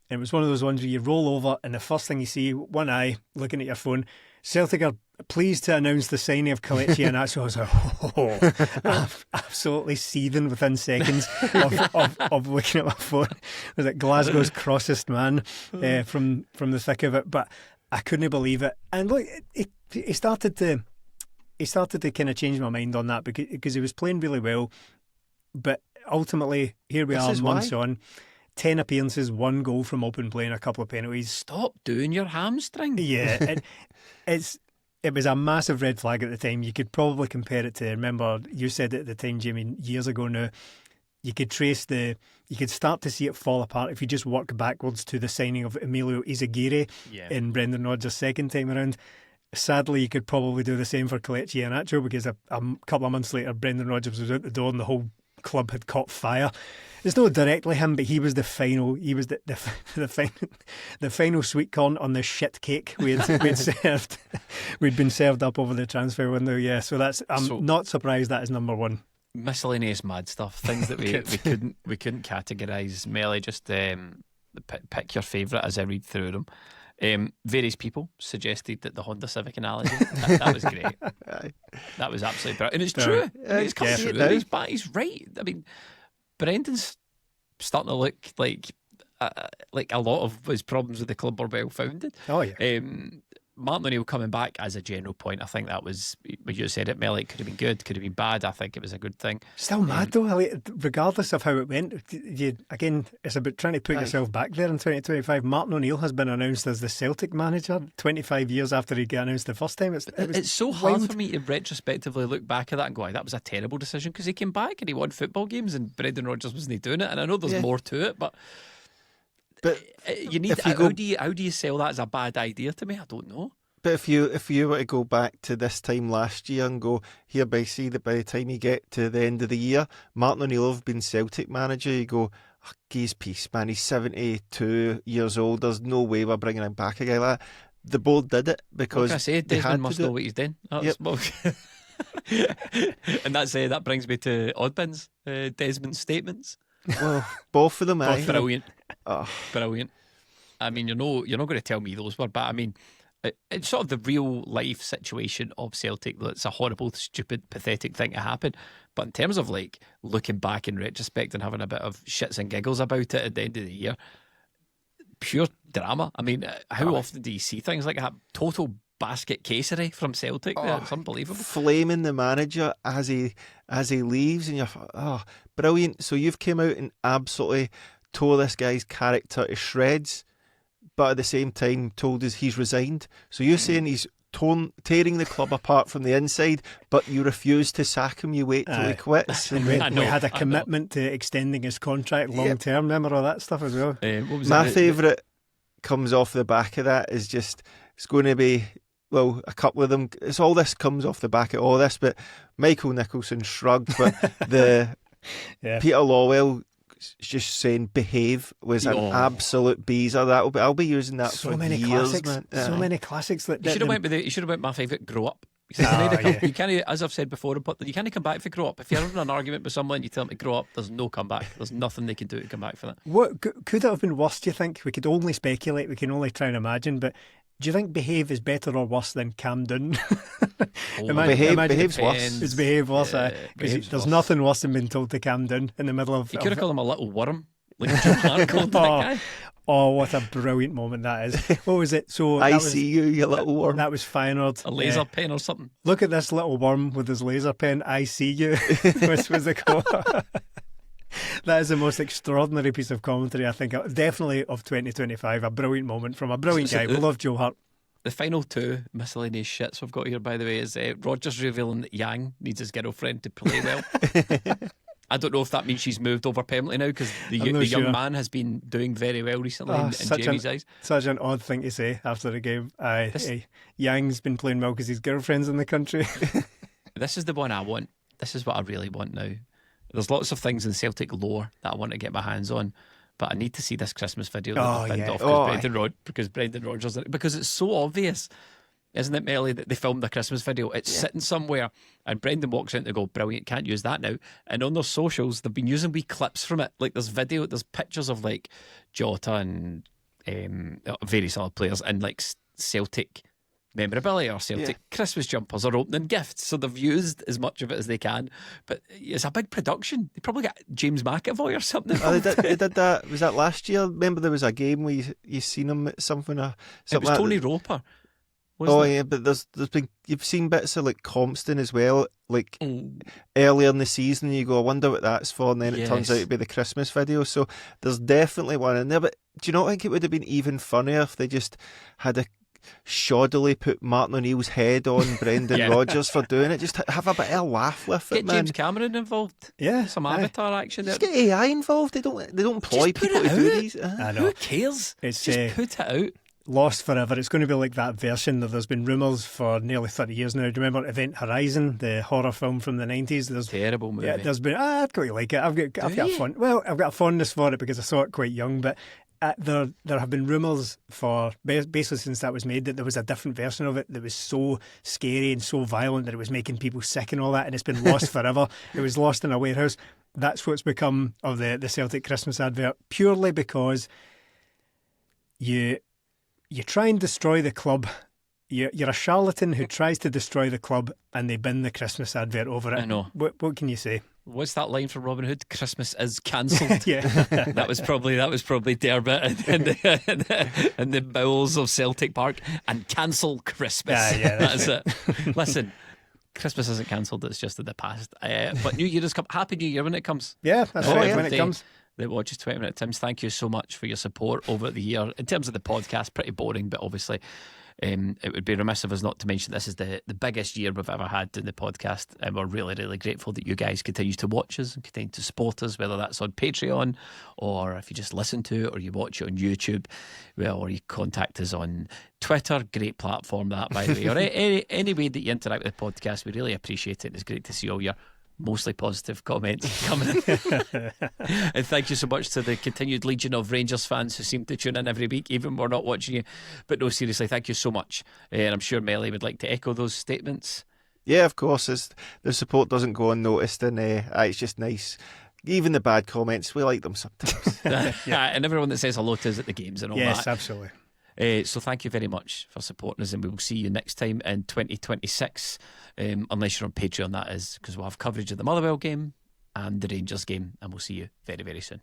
And it was one of those ones where you roll over and the first thing you see, one eye looking at your phone, Celtic are pleased to announce the signing of Kelechi Iheanacho. I was like, absolutely seething within seconds of looking at my phone. It was like Glasgow's crossest man from the thick of it. But I couldn't believe it. And look, he started to kind of change my mind on that because he was playing really well. But ultimately, here we are months on. 10 appearances, 1 goal from open play and a couple of penalties. Stop doing your hamstring. Yeah, it was a massive red flag at the time. You could probably compare it to, remember you said it at the time, Jamie, years ago now, you could start to see it fall apart if you just work backwards to the signing of Emilio Izaguirre in Brendan Rodgers' second time around. Sadly, you could probably do the same for Kelechi Iheanacho because a couple of months later, Brendan Rodgers was out the door and the whole club had caught fire. It's not directly him, but he was the final. He was the final sweet corn on the shit cake we'd served. We'd been served up over the transfer window. Yeah, so I'm not surprised that is number 1. Miscellaneous mad stuff, things that we couldn't categorise. Melly, just pick your favourite as I read through them. Various people suggested that the Honda Civic analogy that was great. That was absolutely brilliant, and it's true. It's come true. He's right. I mean, Brendan's starting to look like a lot of his problems with the club are well founded. Oh yeah. Martin O'Neill coming back as a general point, I think that was, when you said it, Mel, it could have been good, could have been bad. I think it was a good thing. Still mad though, regardless of how it went. Again, it's about trying to put yourself back there in 2025. Martin O'Neill has been announced as the Celtic manager 25 years after he got announced the first time. It's so hard for me to retrospectively look back at that and go, that was a terrible decision, because he came back and he won football games and Brendan Rodgers wasn't doing it. And I know there's more to it, but you need. How do you sell that as a bad idea to me? I don't know. But if you were to go back to this time last year and go, hereby see that by the time you get to the end of the year, Martin O'Neill have been Celtic manager, you go, geez, peace, man, he's 72 years old. There's no way we're bringing him back a guy like that. The board did it because like I say, Desmond must know what he's doing. Yep. And that brings me to Oddbins, Desmond's statements. Well, both of them, brilliant. Brilliant. I mean, you're not going to tell me those were, but I mean, it's sort of the real life situation of Celtic. It's a horrible, stupid, pathetic thing to happen. But in terms of like looking back in retrospect and having a bit of shits and giggles about it at the end of the year, pure drama. I mean, how often do you see things like that? Total basket casery from Celtic. It's unbelievable. Flaming the manager as he leaves, and you're brilliant. So you've came out and absolutely tore this guy's character to shreds, but at the same time told us he's resigned. So you're saying he's tearing the club apart from the inside, but you refuse to sack him. You wait till he quits. And we had a commitment to extending his contract long term. Remember all that stuff as well. My favourite comes off the back of that is just, it's going to be, well, a couple of them. It's all this comes off the back of all this, but Michael Nicholson shrugged, but the Peter Lawwell just saying behave was an absolute beezer. I'll be using that for years, classics, man. So many classics that you should have went with my favourite grow up. You can't, as I've said before, you can't come back for grow up. If you're having an argument with someone, you tell them to grow up, there's no comeback. There's nothing they can do to come back for that. What could it have been worse, do you think? We could only speculate, we can only try and imagine, but do you think behave is better or worse than Camden? Behave's worse. It's behave worse. There's nothing worse than being told to Camden in the middle of. You could have called him a little worm, like Jim Hart called that guy. Oh, what a brilliant moment that is. What was it? So I see you little worm. That was Feyenoord. A laser pen or something. Look at this little worm with his laser pen. I see you. Which was the call. That is the most extraordinary piece of commentary, I think, definitely of 2025. A brilliant moment from a brilliant guy. We love Joe Hart. The final two miscellaneous shits we've got here, by the way, is Rodgers revealing that Yang needs his girlfriend to play well. I don't know if that means she's moved over permanently now, because the young man has been doing very well recently in Jamie's eyes. Such an odd thing to say after the game. Yang's been playing well because his girlfriend's in the country. This is the one I want. This is what I really want now. There's lots of things in Celtic lore that I want to get my hands on, but I need to see this Christmas video that they pinned off because Brendan Rodgers, because it's so obvious, isn't it, Melly, that they filmed the Christmas video? It's sitting somewhere and Brendan walks out and go, brilliant, can't use that now. And on their socials, they've been using wee clips from it. Like there's pictures of like Jota and various other players in like Celtic memorabilia or Celtic Christmas jumpers or opening gifts. So they've used as much of it as they can. But it's a big production. They probably got James McAvoy or something. Oh, they did that. Was that last year? Remember there was a game where you seen him at something. It Something was like Tony that. Roper. Yeah, but there's been, you've seen bits of like Compton as well, like earlier in the season. You go, I wonder what that's for, and then it turns out to be the Christmas video. So there's definitely one in there. But do you not think it would have been even funnier if they just had a shoddily put Martin O'Neill's head on Brendan Rodgers for doing it? Just have a bit of a laugh with it, Get man. James Cameron involved. Yeah, Some Avatar action there. Just get AI involved. They don't employ Just put people it to do out. these. I know. Who cares? It's Just put it out. lost forever. It's going to be like that version that there's been rumours for nearly 30 years now. Do you remember Event Horizon, the horror film from the 90s? There's Terrible movie. Yeah, there's been. I'd quite like it. I've got you? fun. Well, I've got a fondness for it because I saw it quite young. But there have been rumours for basically since that was made that there was a different version of it that was so scary and so violent that it was making people sick and all that, and it's been lost forever. It was lost in a warehouse. That's what's become of the Celtic Christmas advert, purely because you try and destroy the club. You're a charlatan who tries to destroy the club, and they bin the Christmas advert over it. I know. What can you say? What's that line from Robin Hood? Christmas is cancelled. Yeah, that was probably Derbit in the bowels of Celtic Park, and cancel Christmas. Yeah, that's it. Listen, Christmas isn't cancelled; it's just in the past. But New Year has come. Happy New Year when it comes. Yeah, that's right. When it comes. That watches 20 Minute Tims, thank you so much for your support over the year. In terms of the podcast, pretty boring, but obviously it would be remiss of us not to mention this is the biggest year we've ever had in the podcast, and we're really, really grateful that you guys continue to watch us and continue to support us, whether that's on Patreon or if you just listen to it or you watch it on YouTube, well, or you contact us on Twitter. Great platform that, by the way, or any way that you interact with the podcast. We really appreciate it. It's great to see all your mostly positive comments coming in. And thank you so much to the continued legion of Rangers fans who seem to tune in every week, even when we're not watching you. But no, seriously, thank you so much. And I'm sure Melly would like to echo those statements. Yeah, of course. The support doesn't go unnoticed, and it's just nice. Even the bad comments, we like them sometimes. And everyone that says hello to us at the games and all that. Yes, absolutely. So thank you very much for supporting us, and we will see you next time in 2026, unless you're on Patreon, that is, because we'll have coverage of the Motherwell game and the Rangers game, and we'll see you very, very soon.